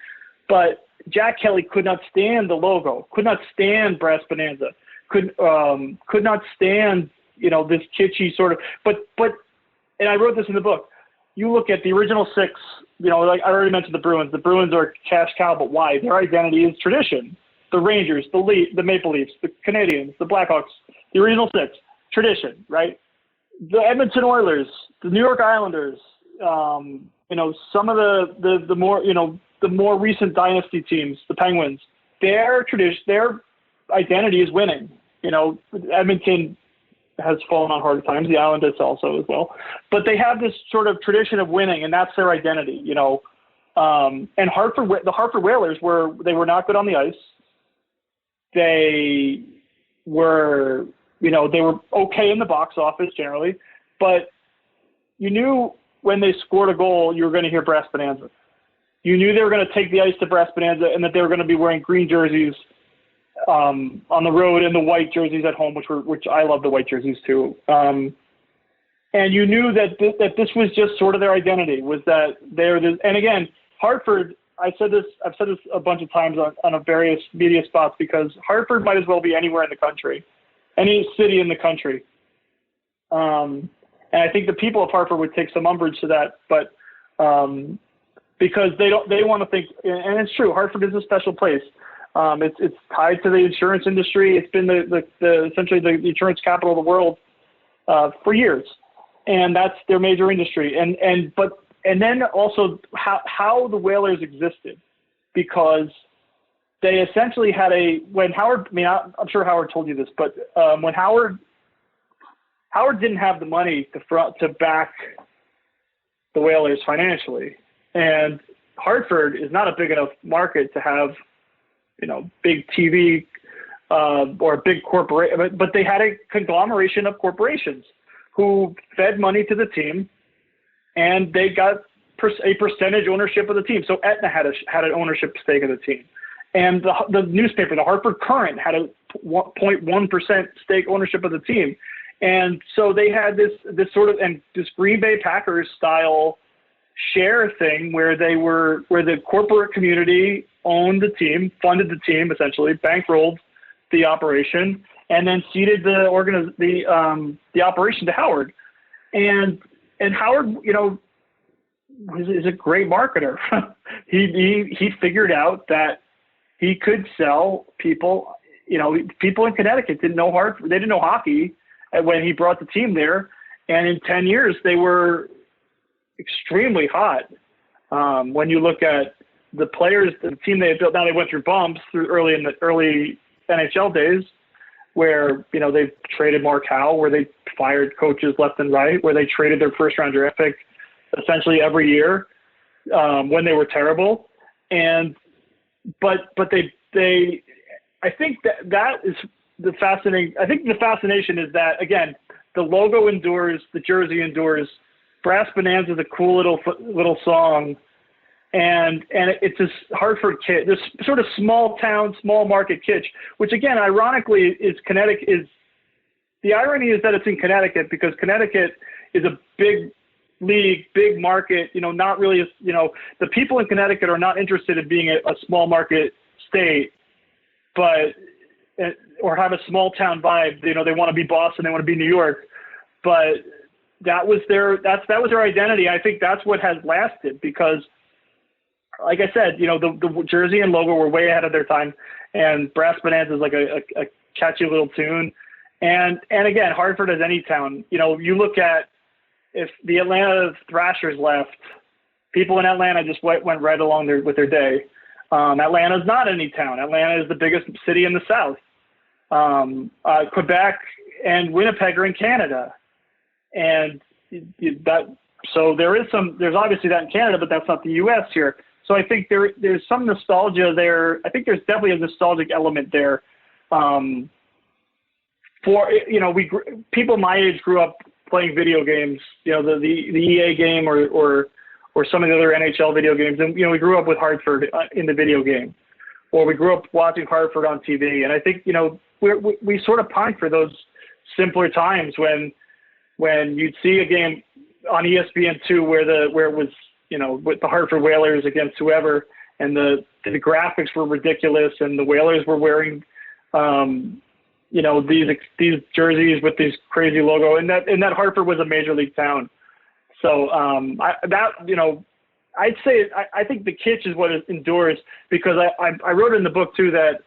But Jack Kelly could not stand the logo, could not stand Brass Bonanza, could not stand, this kitschy sort of, but, and I wrote this in the book, you look at the original six, like I already mentioned the Bruins. The Bruins are cash cow, but why? Their identity is tradition. The Rangers, the Maple Leafs, the Canadians, the Blackhawks, the original six, tradition, right? The Edmonton Oilers, the New York Islanders, some of the more, the more recent dynasty teams, the Penguins, their identity is winning. Edmonton has fallen on hard times. The Islanders also as well, but they have this sort of tradition of winning, and that's their identity. And the Hartford Whalers they were not good on the ice. They were, they were okay in the box office generally, but you knew when they scored a goal, you were going to hear Brass Bonanza. You knew they were going to take the ice to Brass Bonanza and that they were going to be wearing green jerseys on the road and the white jerseys at home, which I love the white jerseys too. And you knew that this was just sort of their identity, was that and again, Hartford, I've said this a bunch of times on various media spots, because Hartford might as well be anywhere in the country, any city in the country. And I think the people of Hartford would take some umbrage to that, but because they want to think, and it's true, Hartford is a special place. It's tied to the insurance industry. It's been essentially the insurance capital of the world for years, and that's their major industry. And then also how the Whalers existed, because they essentially had when Howard, I'm sure Howard told you this, but when Howard didn't have the money to back the Whalers financially, and Hartford is not a big enough market to have, big TV or a big corporation, but they had a conglomeration of corporations who fed money to the team, and they got a percentage ownership of the team. So Aetna had an ownership stake of the team, and the newspaper, the Hartford Courant, had a 0.1% stake ownership of the team. And so they had this sort of, and this Green Bay Packers style share thing where the corporate community owned the team, funded the team, essentially bankrolled the operation, and then ceded the operation to Howard. And Howard, is a great marketer. he figured out that he could sell people. People in Connecticut didn't know Hartford. They didn't know hockey when he brought the team there. And in 10 years, they were extremely hot. When you look at the players, the team they had built, now they went through bumps early in the early NHL days, where they traded Mark Howe, where they fired coaches left and right, where they traded their first round draft pick essentially every year when they were terrible. But they I think that is the fascinating. I think the fascination is that, again, the logo endures, the jersey endures. Brass Bonanza is a cool little song, And it's this Hartford kid, this sort of small town, small market kitsch, which again, ironically, is Connecticut. The irony is that it's in Connecticut because Connecticut is a big league, big market. Not really. The people in Connecticut are not interested in being a small market state, or have a small town vibe. They want to be Boston, they want to be New York, but that was their identity. I think that's what has lasted because, like I said, the jersey and logo were way ahead of their time, and Brass Bonanza is like a catchy little tune. And again, Hartford as any town, you look at if the Atlanta Thrashers left, people in Atlanta just went right along with their day. Atlanta's not any town. Atlanta is the biggest city in the South. Quebec and Winnipeg are in Canada, and there's obviously that in Canada, but that's not the U.S. here. So I think there's some nostalgia there. I think there's definitely a nostalgic element there. People my age grew up playing video games, the EA game or some of the other NHL video games, and we grew up with Hartford in the video game, or we grew up watching Hartford on TV. And I think we sort of pine for those simpler times when you'd see a game on ESPN2 where it was with the Hartford Whalers against whoever, and the graphics were ridiculous, and the Whalers were wearing these jerseys with these crazy logo, and that Hartford was a major league town. So I'd say I think the kitsch is what endures, because I wrote in the book too that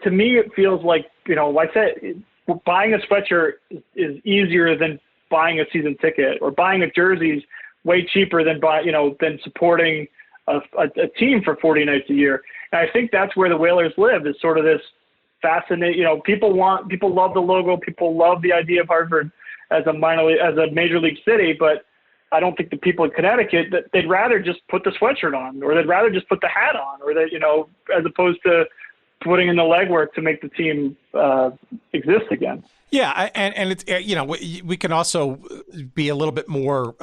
to me it feels like I said buying a sweatshirt is easier than buying a season ticket, or buying a jersey is way cheaper than than supporting a team for 40 nights a year. And I think that's where the Whalers live, is sort of this fascinating. People love the logo, people love the idea of Hartford as a major league city, but I don't think the people in Connecticut, that they'd rather just put the sweatshirt on, or they'd rather just put the hat on, or as opposed to putting in the legwork to make the team exist again. Yeah, and it's we can also be a little bit more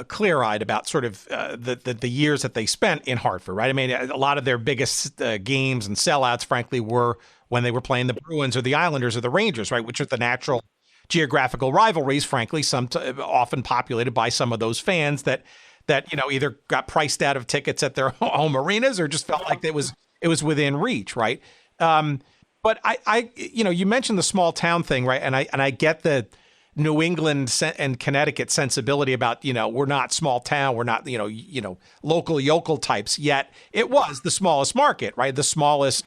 clear-eyed about sort of the years that they spent in Hartford, right? I mean, a lot of their biggest games and sellouts, frankly, were when they were playing the Bruins or the Islanders or the Rangers, right? Which are the natural geographical rivalries, frankly, often populated by some of those fans that either got priced out of tickets at their home arenas or just felt like it was within reach, right? But you mentioned the small town thing, right? And I get the New England and Connecticut sensibility about, we're not small town, we're not, local yokel types, yet it was the smallest market, right? The smallest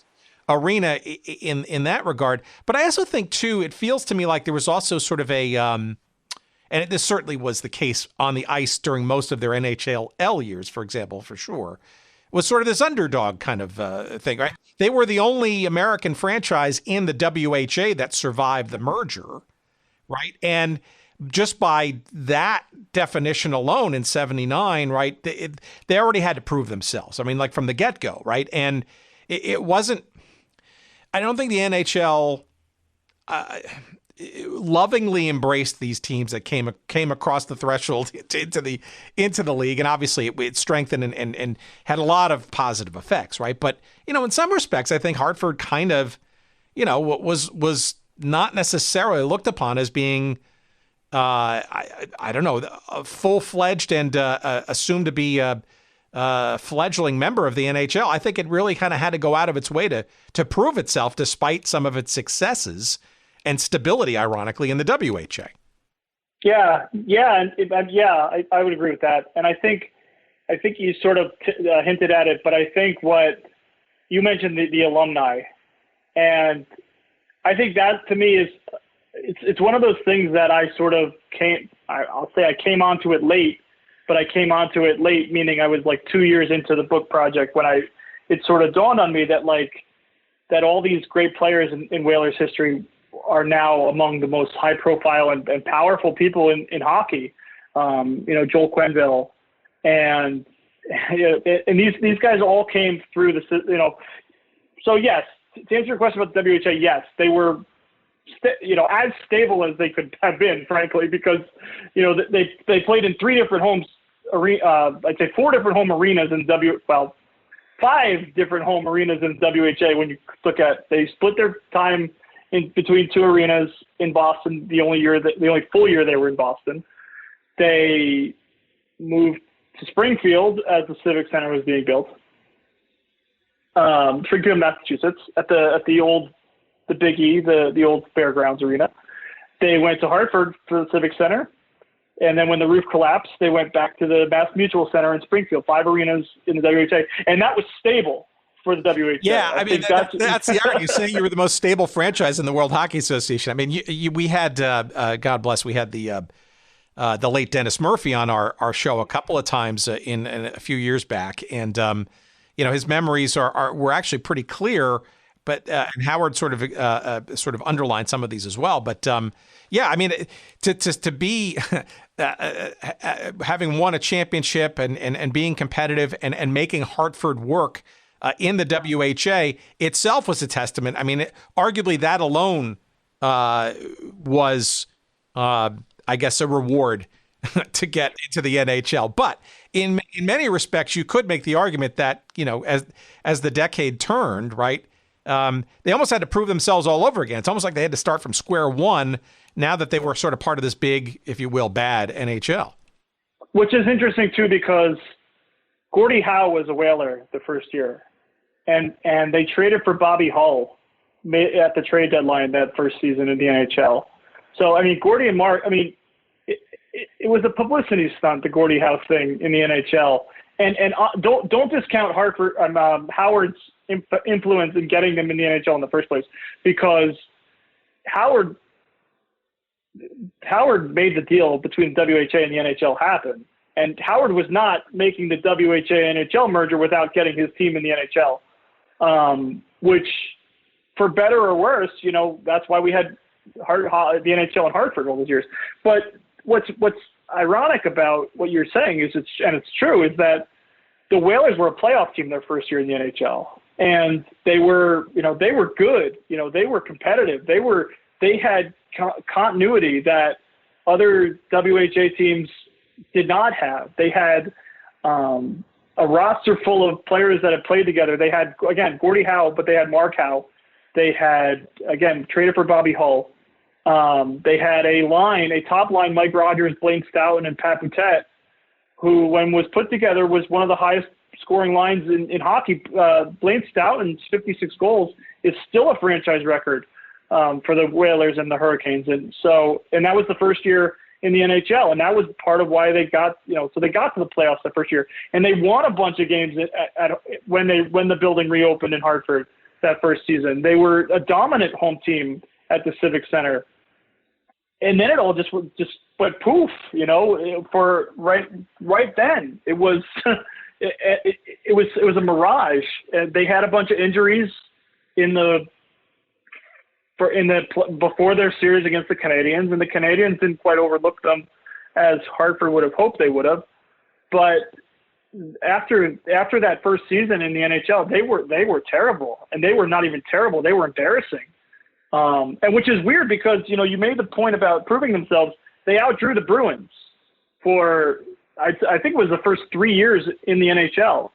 arena in that regard. But I also think too, it feels to me like there was also sort of and this certainly was the case on the ice during most of their NHL years, for example, for sure, was sort of this underdog kind of thing, right? They were the only American franchise in the WHA that survived the merger, right? And just by that definition alone in 79, right, they already had to prove themselves. I mean, like from the get-go, right? And it wasn't, I don't think the NHL lovingly embraced these teams that came across the threshold into the league, and obviously it strengthened and had a lot of positive effects, right? But in some respects, I think Hartford kind of, was not necessarily looked upon as being, I don't know, a full-fledged and assumed to be a fledgling member of the NHL. I think it really kind of had to go out of its way to prove itself, despite some of its successes and stability, ironically, in the WHA. Yeah, I would agree with that. And I think you sort of hinted at it, but I think what you mentioned, the alumni, and I think that to me is, it's one of those things that I sort of I came onto it late, but I came onto it late, meaning I was like 2 years into the book project when it sort of dawned on me that all these great players in Whalers history are now among the most high profile and powerful people in hockey. Joel Quenneville and these guys all came through so yes, to answer your question about the WHA, yes, they were, as stable as they could have been, frankly, because, they played in 3 different I'd say 4 different home arenas in 5 different home arenas in WHA. When you look at, they split their time in between 2 arenas in Boston. The only full year they were in Boston, they moved to Springfield as the Civic Center was being built. Springfield, Massachusetts, at the Big E, the old Fairgrounds Arena. They went to Hartford for the Civic Center, and then when the roof collapsed, they went back to the Mass Mutual Center in Springfield. 5 arenas in the WHA, and that was stable for the WHA. Yeah, I mean that's the argument. You say you were the most stable franchise in the World Hockey Association. I mean, we had God bless, we had the late Dennis Murphy on our show a couple of times in a few years back, and his memories were actually pretty clear. But and Howard sort of underlined some of these as well. But yeah, I mean, to be having won a championship and being competitive and making Hartford work in the WHA itself was a testament. I mean, arguably that alone was, I guess, a reward to get into the NHL. But in many respects, you could make the argument that, as the decade turned, right, they almost had to prove themselves all over again. It's almost like they had to start from square one now that they were sort of part of this big, if you will, bad NHL. Which is interesting, too, because Gordie Howe was a Whaler the first year, and they traded for Bobby Hull at the trade deadline that first season in the NHL. So, I mean, Gordie and Mark, I mean, it was a publicity stunt, the Gordie Howe thing in the NHL. And don't discount Howard's influence in getting them in the NHL in the first place, because Howard made the deal between the WHA and the NHL happen. And Howard was not making the WHA-NHL merger without getting his team in the NHL, which, for better or worse, that's why we had the NHL in Hartford all those years. But what's ironic about what you're saying is it's true, is that the Whalers were a playoff team their first year in the NHL, and they were good. They were competitive. They had continuity that other WHA teams did not have. They had a roster full of players that had played together. They had, again, Gordie Howe, but they had Mark Howe. They had, again, traded for Bobby Hull. They had a top line, Mike Rogers, Blaine Stoughton, and Pat Pickens, who, when was put together, was one of the highest scoring lines in hockey. Blaine Stoughton's 56 goals is still a franchise record for the Whalers and the Hurricanes. And that was the first year in the NHL, and that was part of why they got, so they got to the playoffs that first year, and they won a bunch of games when the building reopened in Hartford that first season. They were a dominant home team at the Civic Center. And then it all just went poof, for right then. It was it was a mirage. And they had a bunch of injuries before their series against the Canadiens, and the Canadiens didn't quite overlook them as Hartford would have hoped they would have. But after that first season in the NHL, they were terrible, and they were not even terrible; they were embarrassing. And which is weird because, you made the point about proving themselves. They outdrew the Bruins for, I think it was the first 3 years in the NHL.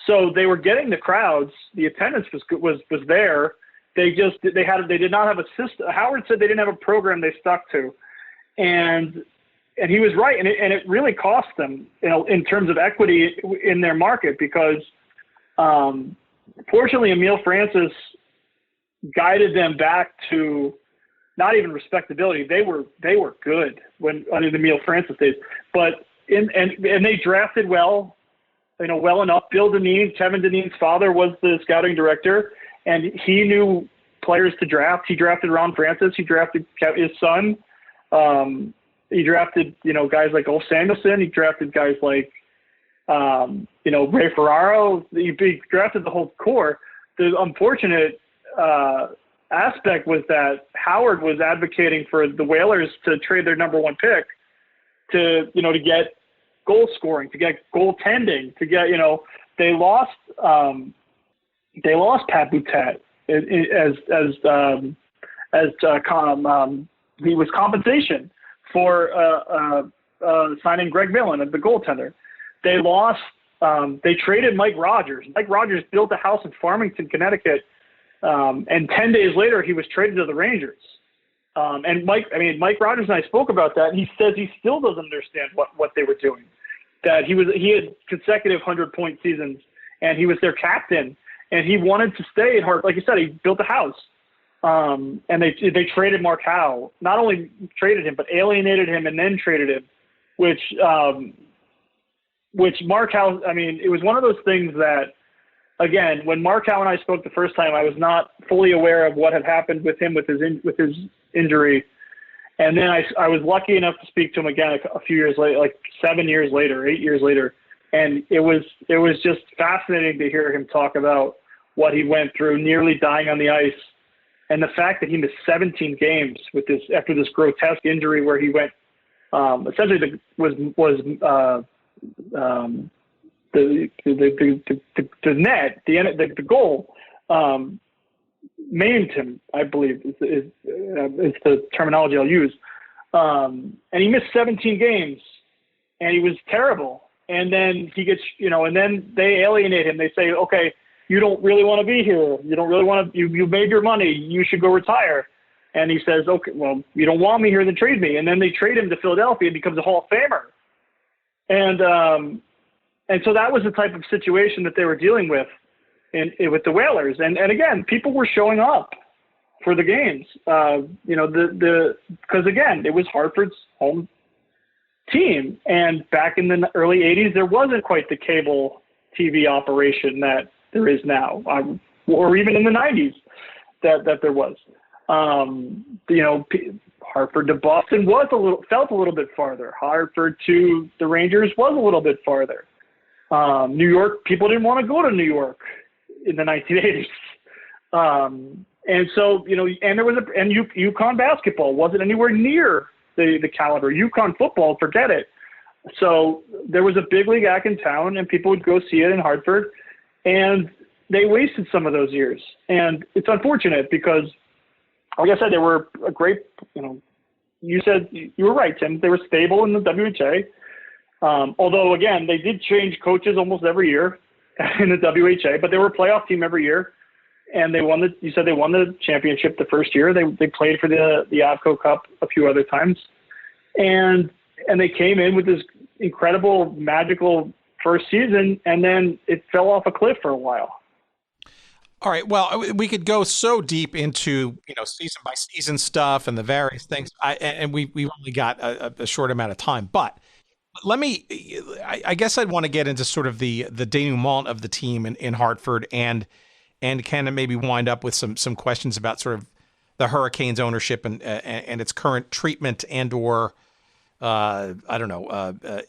So they were getting the crowds. The attendance was there. They did not have a system. Howard said they didn't have a program they stuck to. And he was right. And it really cost them, in terms of equity in their market, because fortunately Emile Francis guided them back to not even respectability. They were good when under the Emile Francis days, but and they drafted well, well enough. Bill Dineen, Kevin Dineen's father, was the scouting director, and he knew players to draft. He drafted Ron Francis. He drafted his son. He drafted guys like Ulf Samuelsson. He drafted guys like Ray Ferraro. He drafted the whole core. The unfortunate aspect was that Howard was advocating for the Whalers to trade their number one pick to get goal scoring, to get goaltending, to get they lost Pat Pickens he was compensation for signing Greg Millen, the goaltender. They lost. They traded Mike Rogers. Mike Rogers built a house in Farmington, Connecticut, and 10 days later he was traded to the Rangers. And Mike Rogers and I spoke about that, and he says he still doesn't understand what they were doing. That he had consecutive 100-point seasons, and he was their captain, and he wanted to stay at Hartford. Like you said, he built a house. And they traded Mark Howe. Not only traded him, but alienated him and then traded him, which Mark Howe, it was one of those things that, again, when Mark Howe and I spoke the first time, I was not fully aware of what had happened with him with his injury. And then I was lucky enough to speak to him again a few years later, like 8 years later. And it was just fascinating to hear him talk about what he went through, nearly dying on the ice. And the fact that he missed 17 games after this grotesque injury where he went, essentially the net, the goal, maimed him, I believe is the terminology I'll use. And he missed 17 games, and he was terrible. And then he gets, and then they alienate him. They say, okay, you don't really want to be here. You don't really want to. You made your money. You should go retire. And he says, okay, well, you don't want me here, then trade me. And then they trade him to Philadelphia and becomes a Hall of Famer. And so that was the type of situation that they were dealing with with the Whalers. And again, people were showing up for the games, because again, it was Hartford's home team. And back in the early 80s, there wasn't quite the cable TV operation that there is now, or even in the 90s that there was. Hartford to Boston felt a little bit farther. Hartford to the Rangers was a little bit farther. New York, people didn't want to go to New York in the 1980s. And so, and there was UConn basketball wasn't anywhere near the caliber. UConn football, forget it. So there was a big league act in town, and people would go see it in Hartford, and they wasted some of those years. And it's unfortunate because, like I said, they were a great, you said, you were right, Tim, they were stable in the WHA. Although, again, they did change coaches almost every year in the WHA, but they were a playoff team every year. And they won the championship the first year. They played for the Avco Cup a few other times. And they came in with this incredible, magical first season, and then it fell off a cliff for a while. All right. Well, we could go so deep into season by season stuff and the various things. We've only got a short amount of time, but I guess I'd want to get into sort of the denouement of the team in Hartford and kind of maybe wind up with some questions about sort of the Hurricanes ownership and its current treatment and/or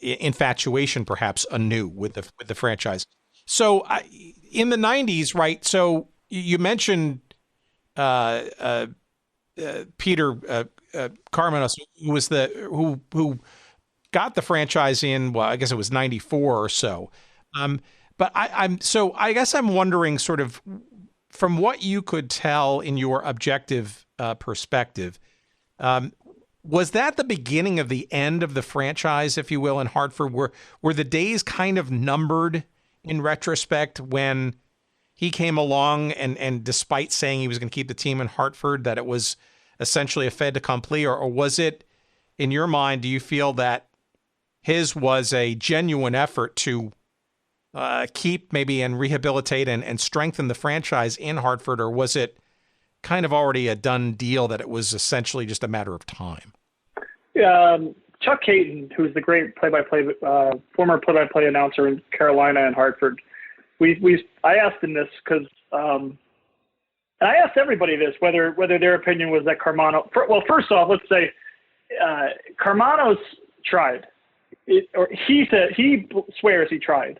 infatuation perhaps anew with the franchise. So in the 90s, right? So you mentioned Peter Carmanos, who got the franchise in, well, I guess it was 94 or so. But I guess I'm wondering, sort of, from what you could tell in your objective perspective, was that the beginning of the end of the franchise, if you will, in Hartford? Were the days kind of numbered in retrospect when he came along and despite saying he was going to keep the team in Hartford, that it was essentially a fait accompli, or was it, in your mind, do you feel that his was a genuine effort to keep maybe and rehabilitate and strengthen the franchise in Hartford, or was it kind of already a done deal that it was essentially just a matter of time? Chuck Caton, who's the great former play-by-play announcer in Carolina and Hartford, I asked him this because, and I asked everybody this, whether their opinion was that Carmano. First off, let's say Carmanos tried. He swears he tried.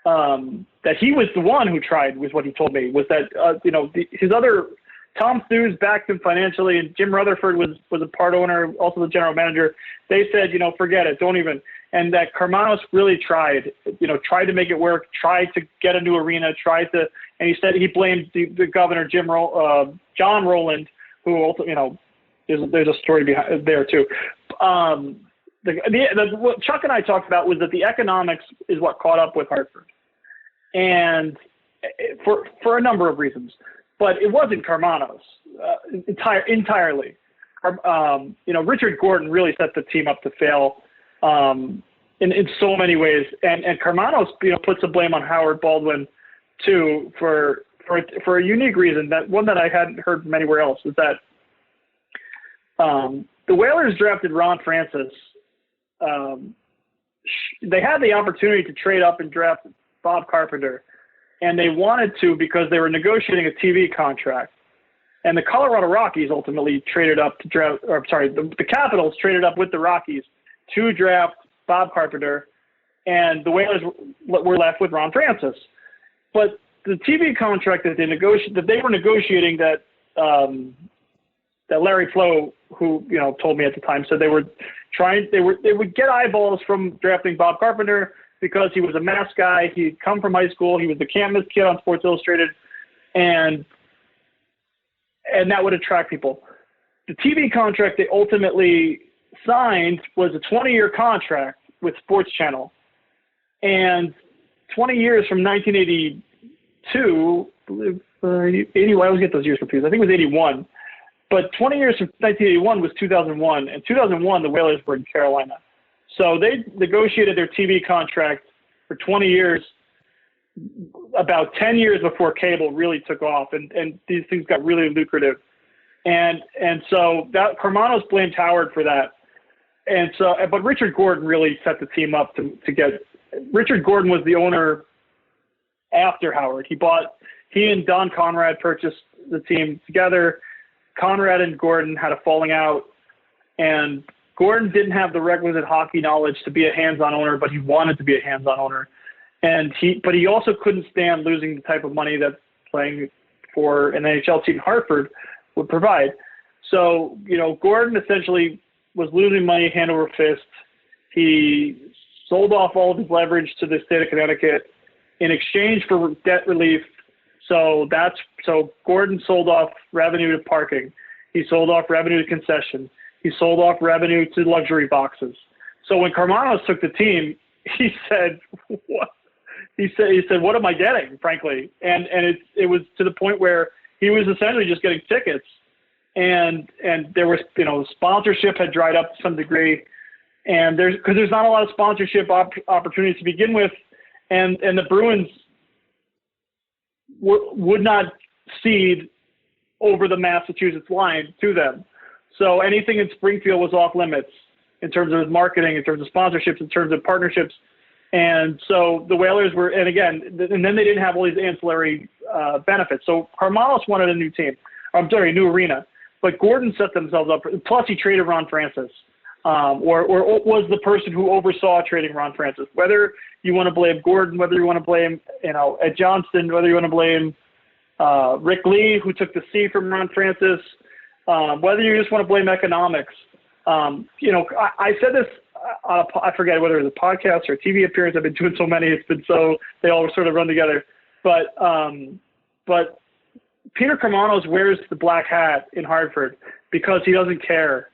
That he was the one who tried, was what he told me. Was that his other Tom Thews backed him financially, and Jim Rutherford was a part owner, also the general manager. They said, forget it, don't even. And that Carmanos really tried to make it work, tried to get a new arena, and he said he blamed the governor, John Rowland, who also, there's a story behind there too. what Chuck and I talked about was that the economics is what caught up with Hartford, and for a number of reasons. But it wasn't Karmanos entirely. Richard Gordon really set the team up to fail in so many ways, and Karmanos puts the blame on Howard Baldwin too for a unique reason, that one that I hadn't heard from anywhere else, is that the Whalers drafted Ron Francis. They had the opportunity to trade up and draft Bob Carpenter, and they wanted to because they were negotiating a TV contract. And the Colorado Rockies ultimately traded up to draft, the Capitals traded up with the Rockies to draft Bob Carpenter, and the Whalers were left with Ron Francis. But the TV contract that they were negotiating, that Larry Flo, who told me at the time, said they would get eyeballs from drafting Bob Carpenter because he was a mass guy. He'd come from high school. He was the can't miss kid on Sports Illustrated, and that would attract people. The TV contract they ultimately signed was a 20-year contract with Sports Channel, and 20 years from 1982. 80, I always get those years confused. I think it was 81. But 20 years from 1981 was 2001. And 2001, the Whalers were in Carolina. So they negotiated their TV contract for 20 years, about 10 years before cable really took off. And these things got really lucrative. And so that Karmanos blamed Howard for that. And so, but Richard Gordon really set the team up to get. Richard Gordon was the owner after Howard. He and Don Conrad purchased the team together. Conrad and Gordon had a falling out, and Gordon didn't have the requisite hockey knowledge to be a hands-on owner, but he wanted to be a hands-on owner. But he also couldn't stand losing the type of money that playing for an NHL team in Hartford would provide. So, Gordon essentially was losing money hand over fist. He sold off all of his leverage to the state of Connecticut in exchange for debt relief. So Gordon sold off revenue to parking. He sold off revenue to concession. He sold off revenue to luxury boxes. So when Karmanos took the team, he said, "What?" He said, "What am I getting?" Frankly, and it was to the point where he was essentially just getting tickets, and there was sponsorship had dried up to some degree, and there's not a lot of sponsorship opportunities to begin with, and the Bruins would not cede over the Massachusetts line to them. So anything in Springfield was off limits in terms of marketing, in terms of sponsorships, in terms of partnerships. And so the Whalers were, and then they didn't have all these ancillary benefits. So Karmanos wanted a new team. A new arena. But Gordon set themselves up. Plus he traded Ron Francis, or was the person who oversaw trading Ron Francis. Whether you want to blame Gordon, whether you want to blame, Ed Johnston, whether you want to blame Rick Lee, who took the C from Ron Francis, whether you just want to blame economics. I said this, I forget whether it was a podcast or a TV appearance. I've been doing so many, they all sort of run together. But Peter Karmanos wears the black hat in Hartford because he doesn't care,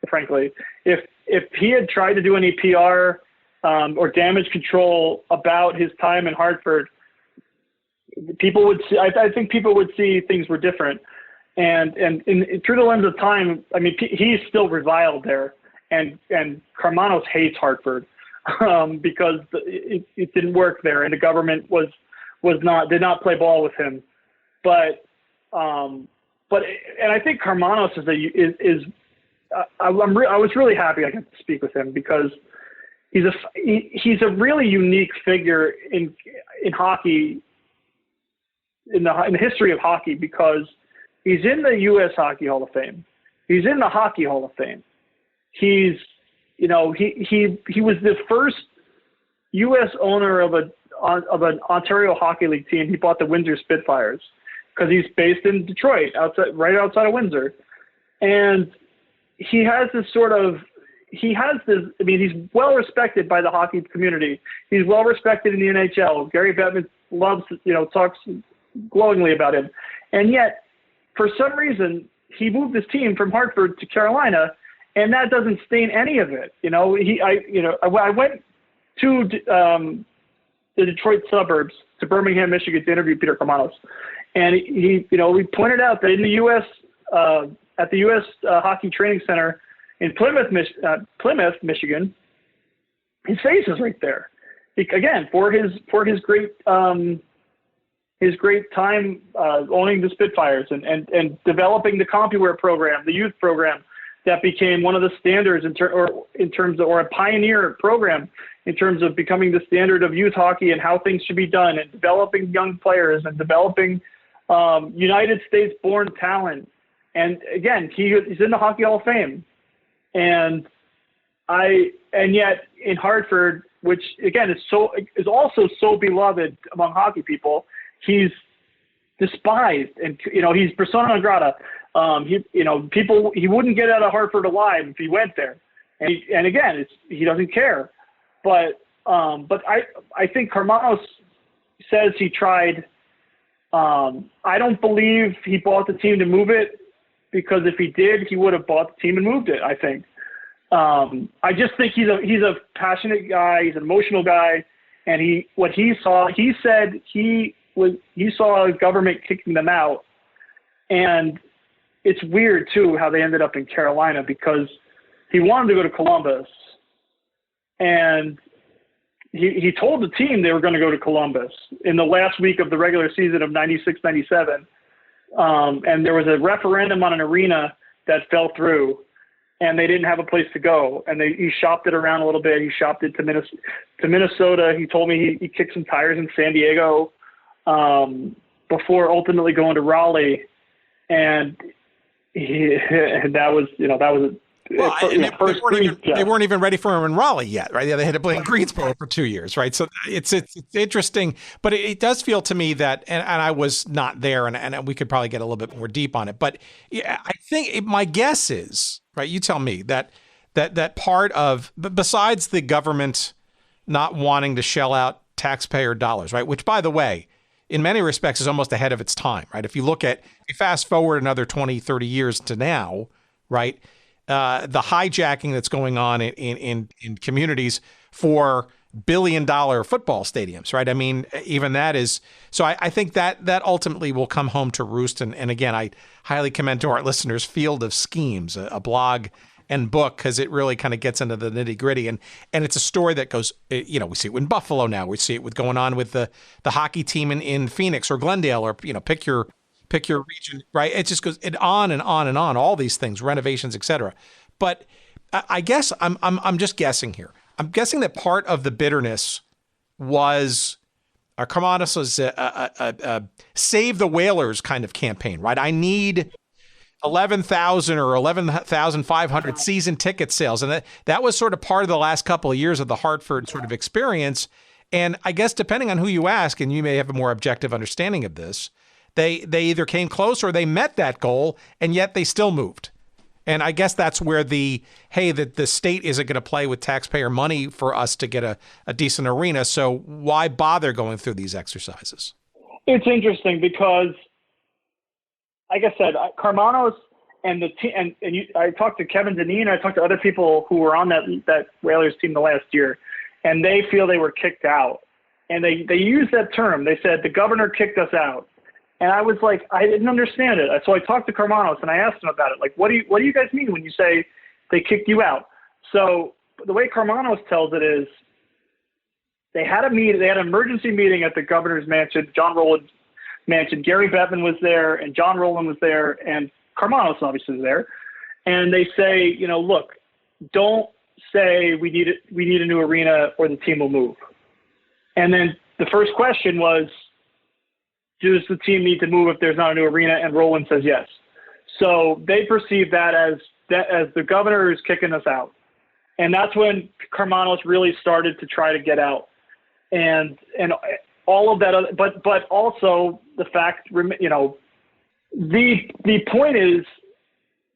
frankly. If he had tried to do any PR or damage control about his time in Hartford, people would see. I think people would see things were different. And through the lens of time, I mean, he's still reviled there, and Karmanos hates Hartford because it didn't work there, and the government did not play ball with him. But I think Karmanos I was really happy I got to speak with him because he's a really unique figure in hockey, in the history of hockey, because he's in the U.S. Hockey Hall of Fame. He's in the Hockey Hall of Fame. He was the first U.S. owner of an Ontario Hockey League team. He bought the Windsor Spitfires because he's based in Detroit, right outside of Windsor. And he's he's well respected by the hockey community. He's well respected in the NHL. Gary Bettman talks glowingly about him. And yet, for some reason, he moved his team from Hartford to Carolina, and that doesn't stain any of it. I went to the Detroit suburbs to Birmingham, Michigan, to interview Peter Karmanos, and he pointed out that in the U.S. At the U.S. Hockey Training Center in Plymouth, Michigan, his face is right there. Again, for his great time owning the Spitfires and developing the CompuWare program, the youth program that became one of the standards or a pioneer program in terms of becoming the standard of youth hockey and how things should be done, and developing young players and developing United States-born talent. And again, he's in the Hockey Hall of Fame, and yet in Hartford, which again is also so beloved among hockey people, he's despised, and he's persona non grata. He wouldn't get out of Hartford alive if he went there, and again, he doesn't care. But I think Karmanos says he tried. I don't believe he bought the team to move it, because if he did, he would have bought the team and moved it, I think. I just think he's a passionate guy. He's an emotional guy, and he said he saw a government kicking them out, and it's weird too how they ended up in Carolina, because he wanted to go to Columbus, and he told the team they were going to go to Columbus in the last week of the regular season of 96-97. And there was a referendum on an arena that fell through, and they didn't have a place to go. And he shopped it around a little bit. He shopped it to Minnesota. He told me he kicked some tires in San Diego before ultimately going to Raleigh. And that was they weren't even ready for him in Raleigh yet, right? Yeah, they had to play in Greensboro for 2 years, right? So it's interesting, but it does feel to me that, and I was not there, and we could probably get a little bit more deep on it, but yeah, I think my guess is, right, you tell me, that part of, besides the government not wanting to shell out taxpayer dollars, right, which, by the way, in many respects is almost ahead of its time, right? If you fast forward another 20, 30 years to now, right, the hijacking that's going on in communities for billion-dollar football stadiums, right? I mean, even that is, so I think that ultimately will come home to roost. And again, I highly commend to our listeners Field of Schemes, a blog and book, because it really kind of gets into the nitty-gritty. And it's a story that goes, we see it in Buffalo now. We see it with going on with the hockey team in Phoenix or Glendale, or, pick your region, right? It just goes on and on and on, all these things, renovations, et cetera. But I guess I'm just guessing here. I'm guessing that part of the bitterness was Karmanos' Save the Whalers kind of campaign, right? I need 11,000 or 11,500 season ticket sales. And that was sort of part of the last couple of years of the Hartford sort of experience. And I guess depending on who you ask, and you may have a more objective understanding of this, they either came close or they met that goal, and yet they still moved. And I guess that's where the state isn't going to play with taxpayer money for us to get a decent arena. So why bother going through these exercises? It's interesting because, like I said, Karmanos and the team, I talked to Kevin Deneen, I talked to other people who were on that Whalers team the last year, and they feel they were kicked out. And they used that term. They said the governor kicked us out. And I was like, I didn't understand it. So I talked to Karmanos and I asked him about it. Like, what do you guys mean when you say they kicked you out? So the way Karmanos tells it is, they had a meeting. They had an emergency meeting at the governor's mansion, John Rowland's mansion. Gary Bettman was there, and John Rowland was there, and Karmanos obviously was there. And they say, look, don't say we need a new arena or the team will move. And then the first question was, does the team need to move if there's not a new arena? And Rowland says yes. So they perceive that as the governor is kicking us out. And that's when Karmanos really started to try to get out. And all of that, but also the fact, the point is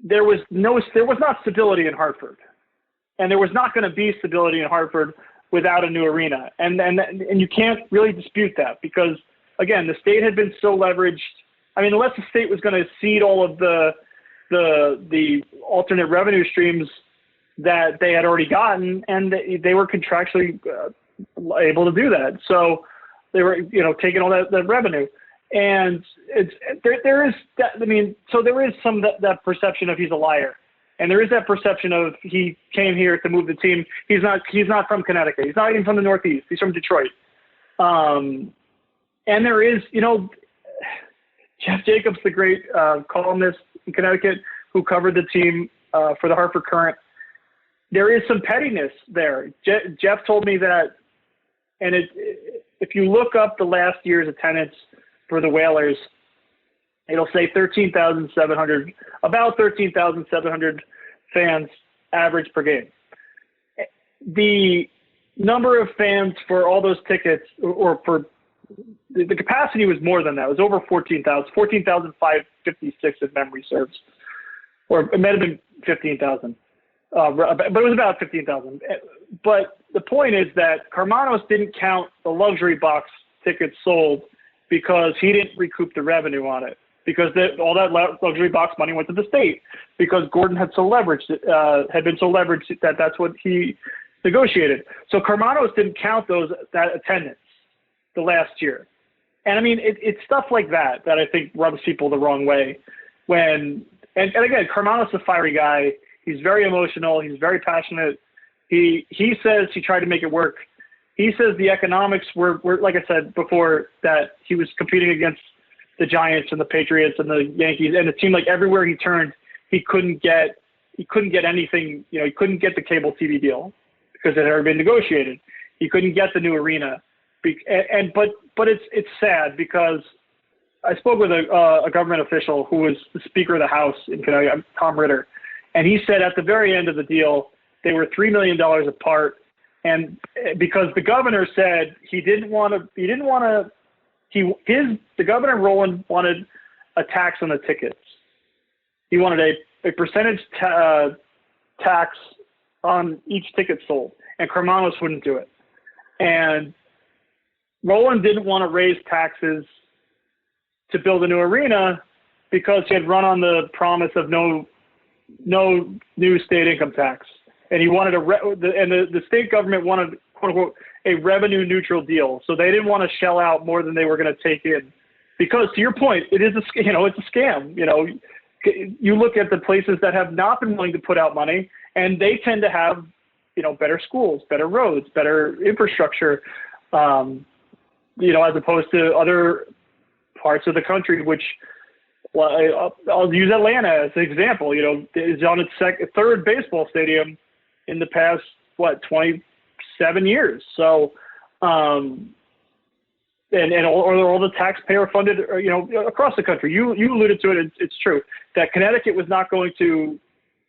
there was not stability in Hartford, and there was not going to be stability in Hartford without a new arena. And you can't really dispute that, because again, the state had been so leveraged. I mean, unless the state was going to cede all of the alternate revenue streams that they had already gotten, and they were contractually able to do that. So they were, taking all that revenue. And there is that, so there is that perception of he's a liar. And there is that perception of he came here to move the team. He's not from Connecticut. He's not even from the Northeast. He's from Detroit. And there is, Jeff Jacobs, the great columnist in Connecticut who covered the team for the Hartford Current. There is some pettiness there. Jeff told me that, and if you look up the last year's attendance for the Whalers, it'll say 13,700, about 13,700 fans average per game. The number of fans for all those tickets, or for the capacity, was more than that. It was over 14,556 if memory serves, or it might have been 15,000, but it was about 15,000. But the point is that Karmanos didn't count the luxury box tickets sold because he didn't recoup the revenue on it, because all that luxury box money went to the state, because Gordon had been so leveraged that that's what he negotiated. So Karmanos didn't count that attendance the last year. And it's stuff like that I think rubs people the wrong way. And again, Karmanos is a fiery guy. He's very emotional. He's very passionate. He says he tried to make it work. He says the economics were, like I said before, that he was competing against the Giants and the Patriots and the Yankees, and it seemed like everywhere he turned, he couldn't get anything. He couldn't get the cable TV deal because it had already been negotiated. He couldn't get the new arena, but it's sad because I spoke with a government official who was the Speaker of the House in Connecticut, Tom Ritter, and he said at the very end of the deal they were $3 million apart, and because the governor said the governor Rowland wanted a tax on the tickets. He wanted a percentage tax on each ticket sold, and Karmanos wouldn't do it. And Rowland didn't want to raise taxes to build a new arena because he had run on the promise of no new state income tax, and he wanted the state government wanted, quote unquote, a revenue neutral deal. So they didn't want to shell out more than they were going to take in, because to your point, it's a scam. You look at the places that have not been willing to put out money, and they tend to have, better schools, better roads, better infrastructure, as opposed to other parts of the country, which, I'll use Atlanta as an example, is on its third baseball stadium in the past, 27 years. So, and all the taxpayer funded, across the country. You alluded to it. It's true that Connecticut was not going to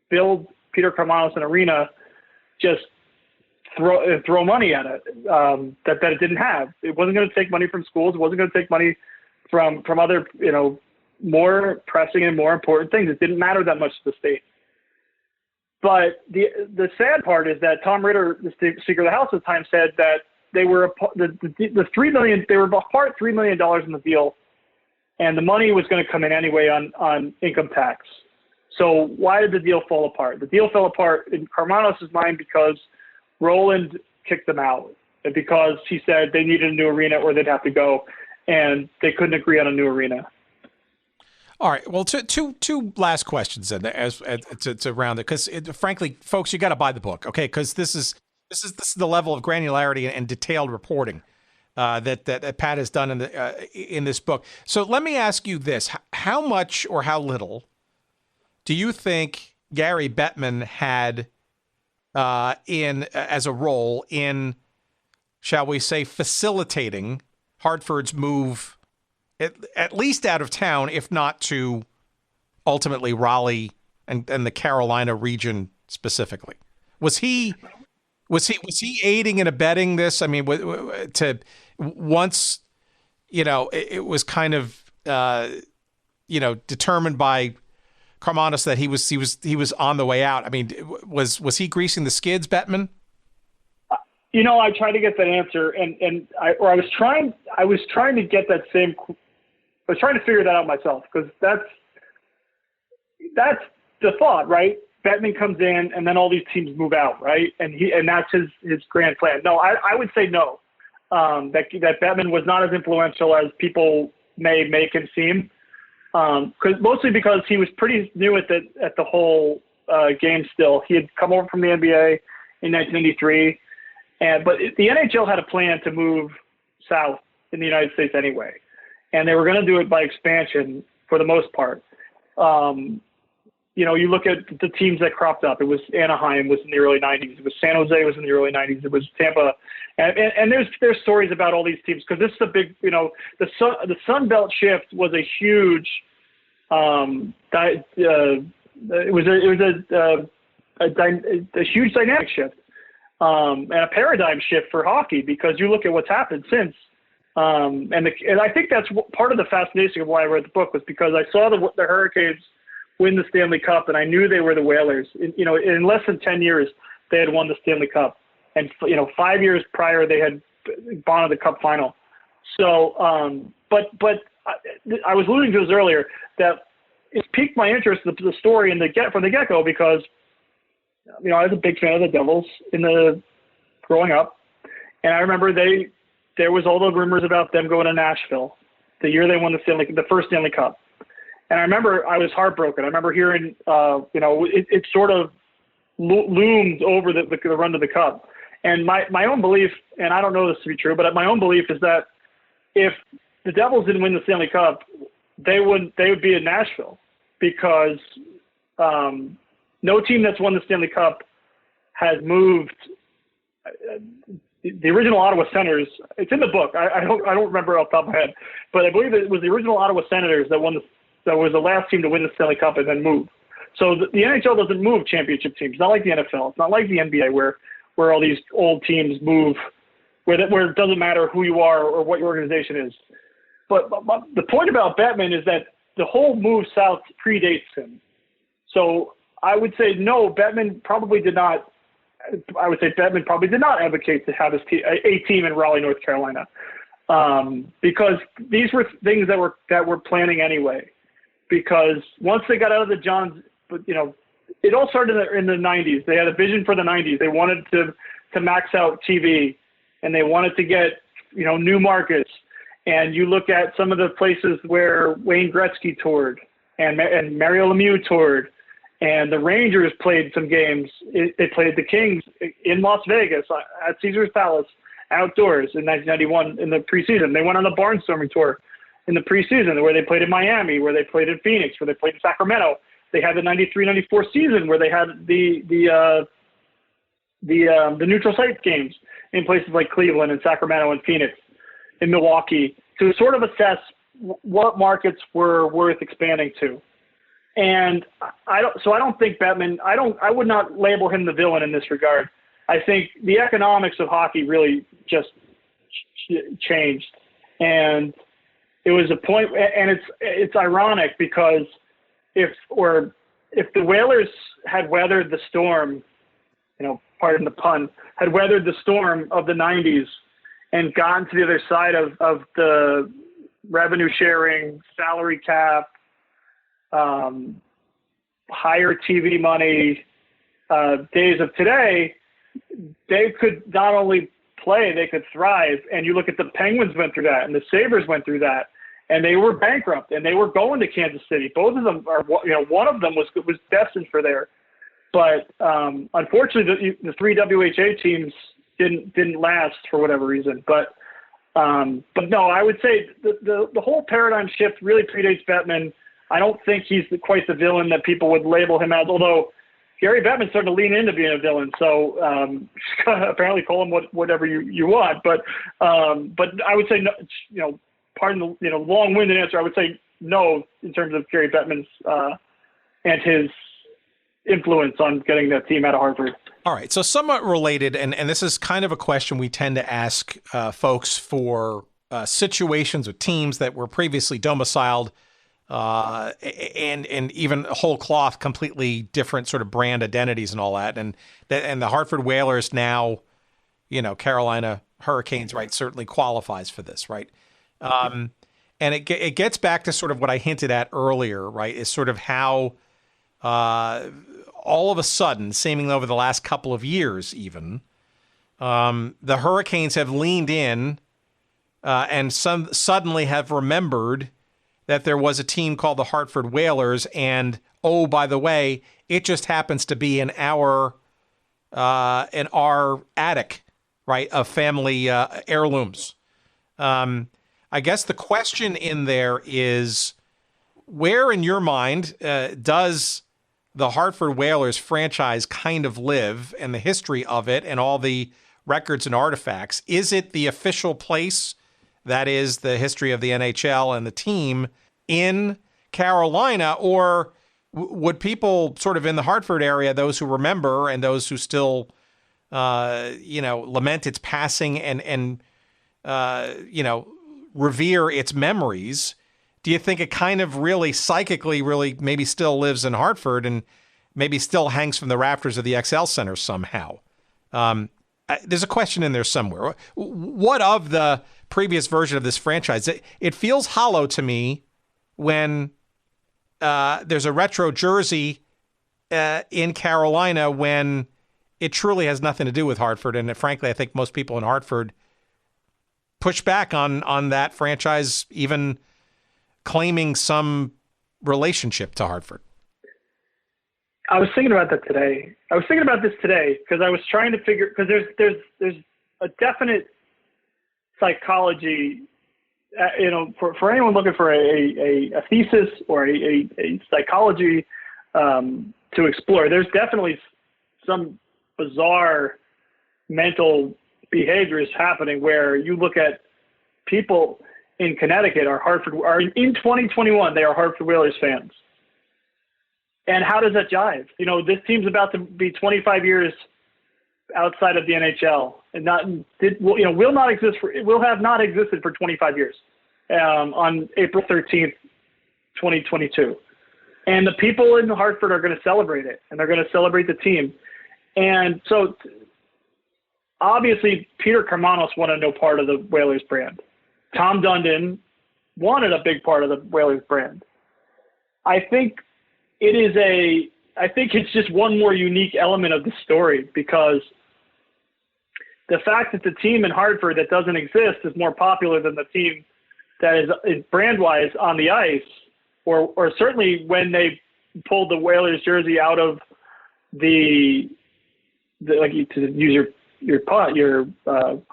build Peter Karmanos an arena, just throw money at it that it didn't have. It wasn't going to take money from schools. It wasn't going to take money from other, more pressing and more important things. It didn't matter that much to the state. But the sad part is that Tom Ritter, the Speaker of the House at the time, said that they were the $3 million. They were apart $3 million in the deal, and the money was going to come in anyway on income tax. So why did the deal fall apart? The deal fell apart in Karmanos' mind because Rowland kicked them out, and because he said they needed a new arena or they'd have to go, and they couldn't agree on a new arena. All right. Well, two last questions then, as to round it, because frankly, folks, you got to buy the book, okay? Because this is the level of granularity and detailed reporting that Pat has done in this book. So let me ask you this: how much or how little do you think Gary Bettman had as a role in, shall we say, facilitating Hartford's move, at least out of town, if not to ultimately Raleigh and the Carolina region specifically? Was he aiding and abetting this? I mean, to once, it was kind of, determined by Karmanos that he was on the way out. I mean, was he greasing the skids, Bettman? I tried to get that answer, and I was trying to get that same. I was trying to figure that out myself, because that's the thought, right? Bettman comes in, and then all these teams move out, right? And that's his grand plan. No, I would say no. That Bettman was not as influential as people may make him seem. Mostly because he was pretty new at the whole game still. He had come over from the NBA in 1993, but the NHL had a plan to move south in the United States anyway, and they were going to do it by expansion for the most part. You look at the teams that cropped up. It was Anaheim was in the early 90s. It was San Jose was in the early 90s. It was Tampa, and there's stories about all these teams because this is a big, the Sun Belt shift was a huge, it was a huge dynamic shift, and a paradigm shift for hockey because you look at what's happened since. And I think that's part of the fascination of why I read the book was because I saw the Hurricanes win the Stanley Cup, and I knew they were the Whalers. In less than 10 years, they had won the Stanley Cup, and 5 years prior, they had gone to the Cup final. So, but I was alluding to this earlier that it piqued my interest in the story from the get-go because I was a big fan of the Devils growing up, and I remember there was all the rumors about them going to Nashville the year they won the first Stanley Cup. And I remember I was heartbroken. I remember hearing, it sort of loomed over the run to the Cup. And my own belief, and I don't know this to be true, but my own belief is that if the Devils didn't win the Stanley Cup, they would be in Nashville because no team that's won the Stanley Cup has moved. The original Ottawa Senators, it's in the book. I don't remember off the top of my head, but I believe it was the original Ottawa Senators that was the last team to win the Stanley Cup and then move. So the NHL doesn't move championship teams. It's not like the NFL. It's not like the NBA where all these old teams move, where it doesn't matter who you are or what your organization is. But the point about Bettman is that the whole move south predates him. So I would say no, Bettman probably did not. I would say Bettman probably did not advocate to have a team in Raleigh, North Carolina, because these were things that were planning anyway. Because once they got out of the Johns, it all started in the 90s. They had a vision for the 90s. They wanted to max out TV, and they wanted to get new markets. And you look at some of the places where Wayne Gretzky toured and Mario Lemieux toured. And the Rangers played some games. They played the Kings in Las Vegas at Caesars Palace outdoors in 1991 in the preseason. They went on the barnstorming tour in the preseason where they played in Miami, where they played in Phoenix, where they played in Sacramento. They had the 93-94 season where they had the neutral site games in places like Cleveland and Sacramento and Phoenix and Milwaukee to sort of assess what markets were worth expanding to. And I don't think Bettman, I would not label him the villain in this regard. I think the economics of hockey really just changed. And it was a point, and it's ironic because if the Whalers had weathered the storm, pardon the pun, had weathered the storm of the 90s and gotten to the other side of the revenue sharing, salary cap, higher TV money days of today, they could not only play, they could thrive. And you look at the Penguins went through that, and the Sabres went through that, and they were bankrupt, and they were going to Kansas City. Both of them are, one of them was destined for there. But unfortunately, the three WHA teams didn't last for whatever reason. But no, I would say the whole paradigm shift really predates Bettman. I don't think he's quite the villain that people would label him as, although Gary Bettman's starting to lean into being a villain. So apparently call him whatever you want. But I would say, no, pardon the long-winded answer, I would say no in terms of Gary Bettman's and his influence on getting that team out of Hartford. All right, so somewhat related, and this is kind of a question we tend to ask folks for situations with teams that were previously domiciled and even whole cloth, completely different sort of brand identities and all that. And the Hartford Whalers now, Carolina Hurricanes, right, certainly qualifies for this, right? And it gets back to sort of what I hinted at earlier, right, is sort of how all of a sudden, seemingly over the last couple of years even, the Hurricanes have leaned in and suddenly have remembered that there was a team called the Hartford Whalers, and oh, by the way, it just happens to be in our attic, right, of family heirlooms. I guess the question in there is, where in your mind does the Hartford Whalers franchise kind of live, and the history of it and all the records and artifacts? Is it the official place that is the history of the NHL and the team in Carolina, or would people sort of in the Hartford area, those who remember and those who still, lament its passing and revere its memories, do you think it kind of really psychically really maybe still lives in Hartford and maybe still hangs from the rafters of the XL Center somehow? There's a question in there somewhere. What of the previous version of this franchise? It feels hollow to me when there's a retro jersey in Carolina when it truly has nothing to do with Hartford. And frankly, I think most people in Hartford push back on that franchise, even claiming some relationship to Hartford. I was thinking about that today. I was thinking about this today because I was trying to figure, because there's a definite psychology, for anyone looking for a thesis or a psychology to explore. There's definitely some bizarre mental behaviors happening where you look at people in Connecticut are in 2021, they are Hartford Whalers fans. And how does that jive? This team's about to be 25 years outside of the NHL and will have not existed for 25 years on April 13th, 2022. And the people in Hartford are going to celebrate it, and they're going to celebrate the team. And so obviously Peter Karmanos wanted no part of the Whalers brand. Tom Dundon wanted a big part of the Whalers brand. I think it's just one more unique element of the story, because the fact that the team in Hartford that doesn't exist is more popular than the team that is brand-wise on the ice, or certainly when they pulled the Whalers jersey out of the like, to use your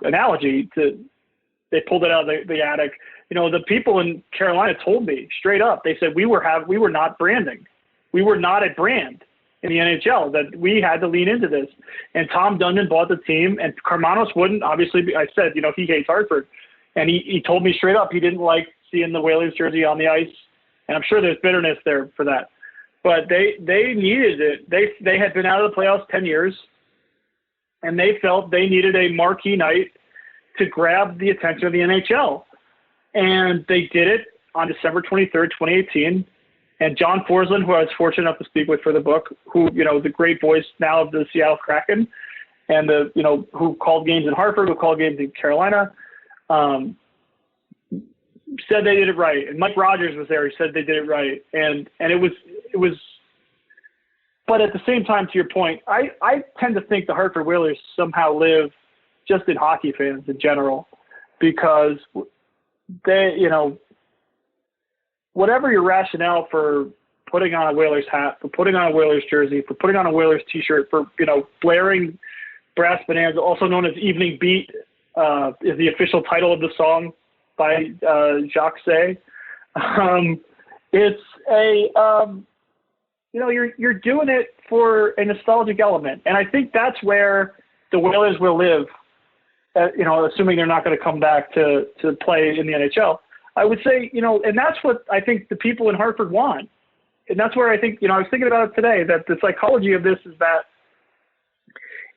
analogy, they pulled it out of the attic. The people in Carolina told me straight up, they said we were not branding. We were not a brand in the NHL, that we had to lean into this. And Tom Dundon bought the team, and Karmanos wouldn't. Obviously, I said, he hates Hartford. And he told me straight up he didn't like seeing the Whalers jersey on the ice. And I'm sure there's bitterness there for that. But they needed it. They had been out of the playoffs 10 years, and they felt they needed a marquee night to grab the attention of the NHL. And they did it on December 23rd, 2018. And John Forsland, who I was fortunate enough to speak with for the book, who, the great voice now of the Seattle Kraken, and who called games in Hartford, who called games in Carolina, said they did it right. And Mike Rogers was there. He said they did it right. And it was, but at the same time, to your point, I tend to think the Hartford Whalers somehow live just in hockey fans in general, because they, whatever your rationale for putting on a Whalers hat, for putting on a Whalers jersey, for putting on a Whalers t-shirt, for, blaring Brass Bonanza, also known as Evening Beat, is the official title of the song by Jacques Say. It's you're doing it for a nostalgic element. And I think that's where the Whalers will live, assuming they're not going to come back to play in the NHL. I would say, and that's what I think the people in Hartford want. And that's where I think, I was thinking about it today, that the psychology of this is that,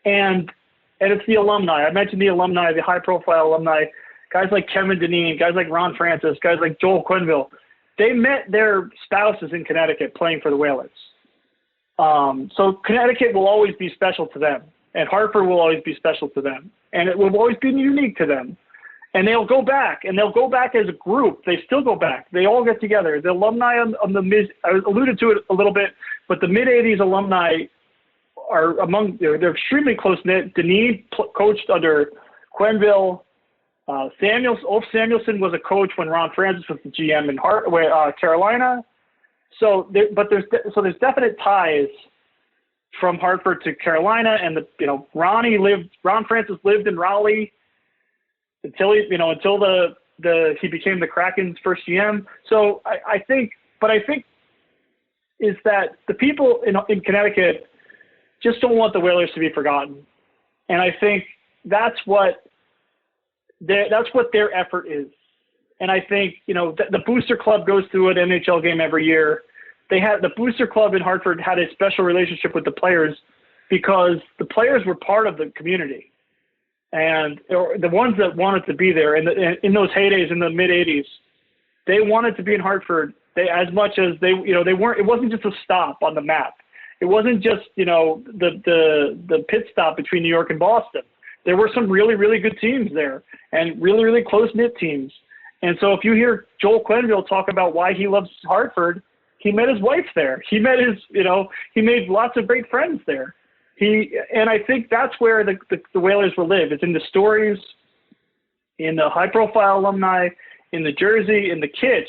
and it's the alumni. I mentioned the alumni, the high-profile alumni, guys like Kevin Dineen, guys like Ron Francis, guys like Joel Quenneville. They met their spouses in Connecticut playing for the Whalers. So Connecticut will always be special to them, and Hartford will always be special to them, and it will always be unique to them. And they'll go back, as a group. They still go back. They all get together. The alumni on the I alluded to it a little bit, but the mid-'80s alumni are among, they're extremely close-knit. Deneen coached under Quenneville. Ulf Samuelson was a coach when Ron Francis was the GM in Carolina. So there's definite ties from Hartford to Carolina, and Ron Francis lived in Raleigh until he became the Kraken's first GM. So I think is that the people in Connecticut just don't want the Whalers to be forgotten, and I think that's what their effort is. And I think the Booster Club goes through an NHL game every year. The Booster Club in Hartford had a special relationship with the players because the players were part of the community, and the ones that wanted to be there in those heydays in the mid '80s, they wanted to be in Hartford. As much as they weren't. It wasn't just a stop on the map. It wasn't just the pit stop between New York and Boston. There were some really, really good teams there, and really, really close knit teams. And so if you hear Joel Quenneville talk about why he loves Hartford, he met his wife there. He met he made lots of great friends there. And I think that's where the Whalers will live. It's in the stories, in the high profile alumni, in the jersey, in the kitsch.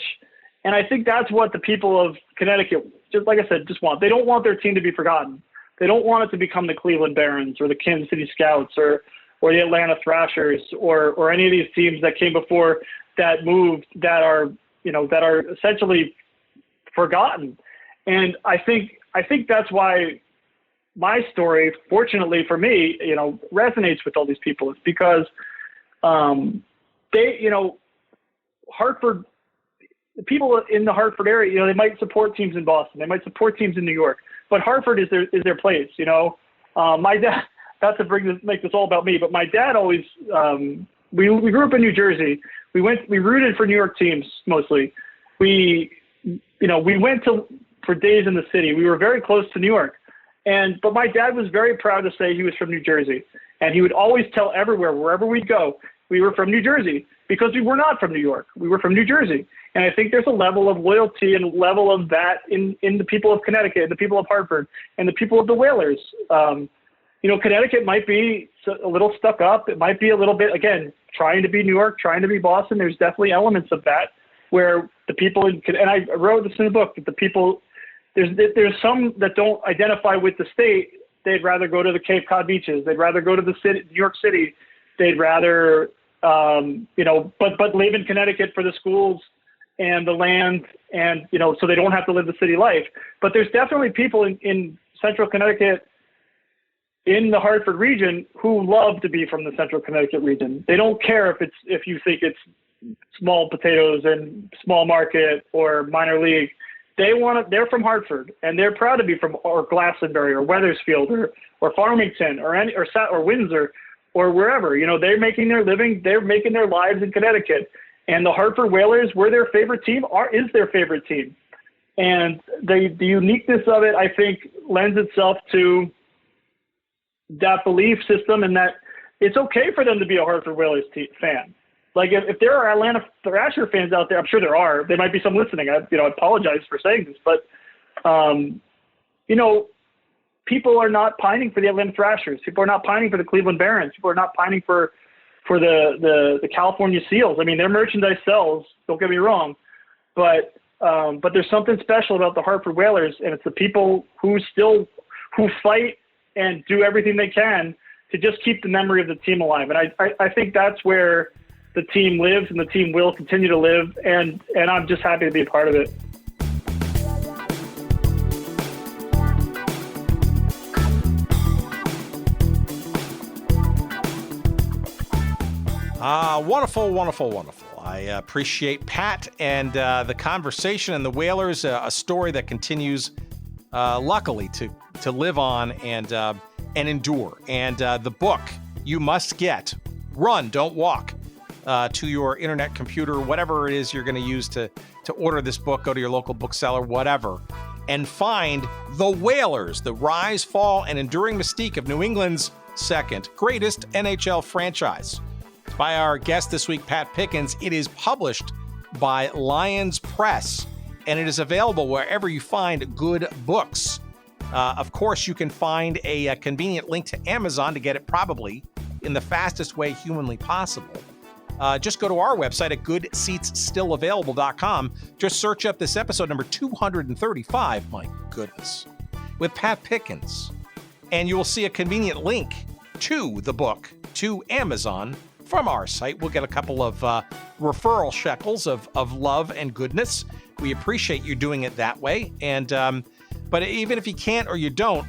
And I think that's what the people of Connecticut, just like I said, just want. They don't want their team to be forgotten. They don't want it to become the Cleveland Barons or the Kansas City Scouts or the Atlanta Thrashers or any of these teams that came before that moved that are essentially forgotten. And I think that's why my story, fortunately for me, resonates with all these people. It's because Hartford, the people in the Hartford area, they might support teams in Boston, they might support teams in New York, but Hartford is their place. My dad, not to make this all about me, but my dad always, we grew up in New Jersey. We rooted for New York teams mostly. We went for days in the city. We were very close to New York, but my dad was very proud to say he was from New Jersey, and he would always tell everywhere, wherever we'd go, we were from New Jersey, because we were not from New York. We were from New Jersey. And I think there's a level of loyalty and a level of that in the people of Connecticut, the people of Hartford, and the people of the Whalers. Connecticut might be a little stuck up. It might be a little bit, again, trying to be New York, trying to be Boston. There's definitely elements of that where the people and I wrote this in the book, that the people, there's some that don't identify with the state. They'd rather go to the Cape Cod beaches. They'd rather go to the city, New York City. They'd rather, but live in Connecticut for the schools and the land, and so they don't have to live the city life. But there's definitely people in central Connecticut, in the Hartford region, who love to be from the central Connecticut region. They don't care if you think it's small potatoes and small market or minor league. They're from Hartford, and they're proud to be from Glastonbury or Wethersfield or Farmington or Windsor or wherever. They're making their living, they're making their lives in Connecticut. And the Hartford Whalers were their favorite team, is their favorite team. And the uniqueness of it, I think, lends itself to that belief system, and that it's okay for them to be a Hartford Whalers fan. Like if there are Atlanta Thrasher fans out there, I'm sure there are. There might be some listening. I apologize for saying this, but people are not pining for the Atlanta Thrashers. People are not pining for the Cleveland Barons. People are not pining for the California Seals. I mean, their merchandise sells, don't get me wrong, but there's something special about the Hartford Whalers, and it's the people who fight and do everything they can to just keep the memory of the team alive. And I think that's where the team lives, and the team will continue to live, and I'm just happy to be a part of it. Wonderful, wonderful, wonderful. I appreciate Pat and the conversation and the Whalers, a story that continues, luckily, to live on and endure. And the book you must get, Run, Don't Walk, to your internet computer, whatever it is you're going to use to order this book. Go to your local bookseller, whatever, and find The Whalers, the rise, fall, and enduring mystique of New England's second greatest NHL franchise. By our guest this week, Pat Pickens. It is published by Lions Press, and it is available wherever you find good books. Of course, you can find a convenient link to Amazon to get it probably in the fastest way humanly possible. Just go to our website at goodseatsstillavailable.com. Just search up this episode number 235, my goodness, with Pat Pickens. And you will see a convenient link to the book to Amazon from our site. We'll get a couple of referral shekels of love and goodness. We appreciate you doing it that way. And but even if you can't or you don't,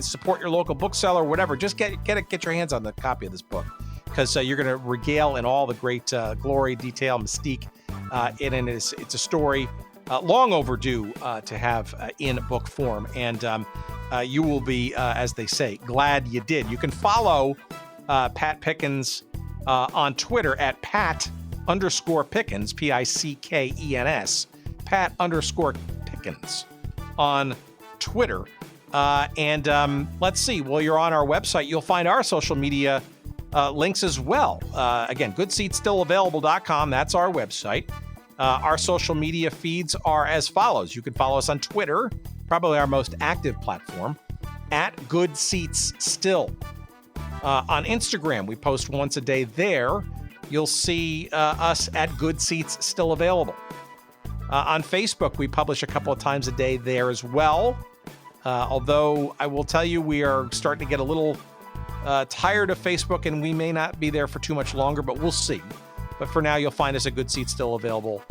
support your local bookseller or whatever, just get your hands on the copy of this book, because you're going to regale in all the great glory, detail, mystique. And it's a story long overdue to have in book form. And you will be, as they say, glad you did. You can follow Pat Pickens on Twitter at Pat_Pickens, Pickens, Pat_Pickens on Twitter. And let's see, while you're on our website, you'll find our social media links as well. Again, goodseatsstillavailable.com. That's our website. Our social media feeds are as follows. You can follow us on Twitter, probably our most active platform, at goodseatsstill. On Instagram, we post once a day there. You'll see us at Good Seats Still Available. On Facebook, we publish a couple of times a day there as well. Although I will tell you, we are starting to get a little tired of Facebook, and we may not be there for too much longer, but we'll see. But for now, you'll find us at Good Seats Still Available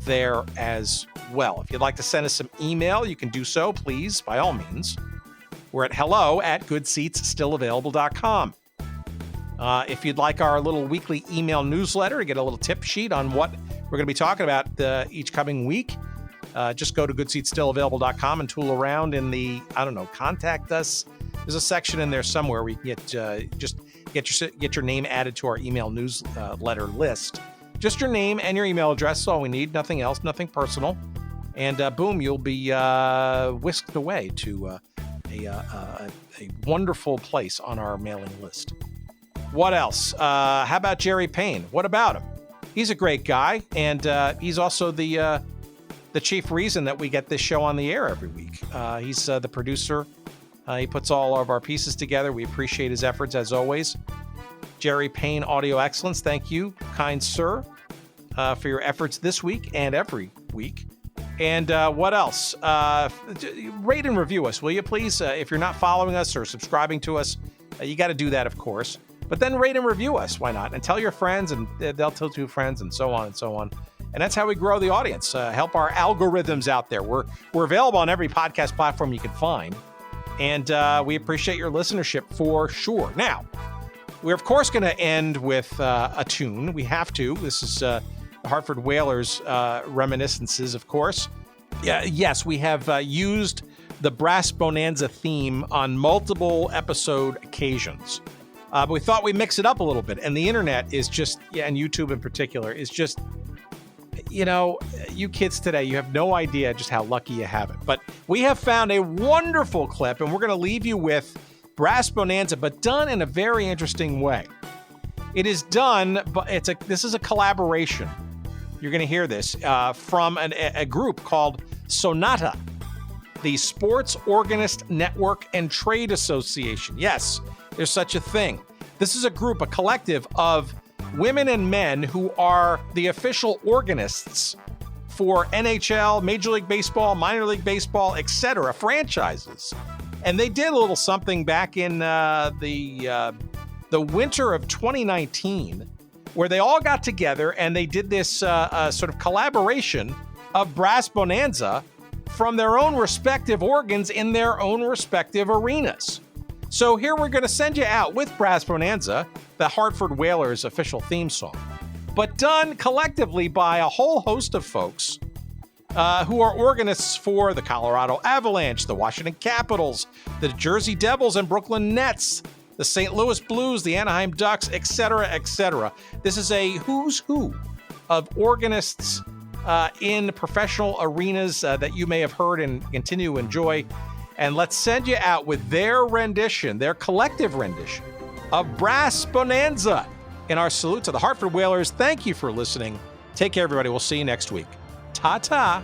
there as well. If you'd like to send us some email, you can do so, please, by all means. We're at hello@goodseatsstillavailable.com. If you'd like our little weekly email newsletter to get a little tip sheet on what we're going to be talking about each coming week, just go to goodseatsstillavailable.com and tool around in the, contact us. There's a section in there somewhere where you can get your name added to our email newsletter list. Just your name and your email address is all we need. Nothing else, nothing personal. And boom, you'll be whisked away to a wonderful place on our mailing list. What else? How about Jerry Payne? What about him? He's a great guy, and he's also the chief reason that we get this show on the air every week. He's the producer. He puts all of our pieces together. We appreciate his efforts as always. Jerry Payne, Audio Excellence, thank you, kind sir, for your efforts this week and every week. And what else? Rate and review us, will you please? If you're not following us or subscribing to us, you got to do that, of course. But then rate and review us, why not? And tell your friends, and they'll tell two friends, and so on and so on. And that's how we grow the audience. Help our algorithms out there. We're available on every podcast platform you can find. And we appreciate your listenership for sure. Now, we're, of course, going to end with a tune. We have to. This is the Hartford Whalers reminiscences, of course. Yes, we have used the Brass Bonanza theme on multiple episode occasions. But we thought we'd mix it up a little bit. And the internet is just, and YouTube in particular, is just, you kids today, you have no idea just how lucky you have it. But we have found a wonderful clip, and we're going to leave you with Brass Bonanza, but done in a very interesting way. It is done, but this is a collaboration. You're going to hear this from a group called Sonata, the Sports Organist Network and Trade Association. Yes, there's such a thing. This is a group, a collective of women and men who are the official organists for NHL, Major League Baseball, Minor League Baseball, etc., franchises. And they did a little something back in the winter of 2019, where they all got together and they did this sort of collaboration of Brass Bonanza from their own respective organs in their own respective arenas. So here we're going to send you out with Brass Bonanza, the Hartford Whalers official theme song, but done collectively by a whole host of folks who are organists for the Colorado Avalanche, the Washington Capitals, the Jersey Devils and Brooklyn Nets, the St. Louis Blues, the Anaheim Ducks, etc., etc. This is a who's who of organists in professional arenas that you may have heard and continue to enjoy. And let's send you out with their rendition, their collective rendition of Brass Bonanza. In our salute to the Hartford Whalers, thank you for listening. Take care, everybody. We'll see you next week. Ta-ta.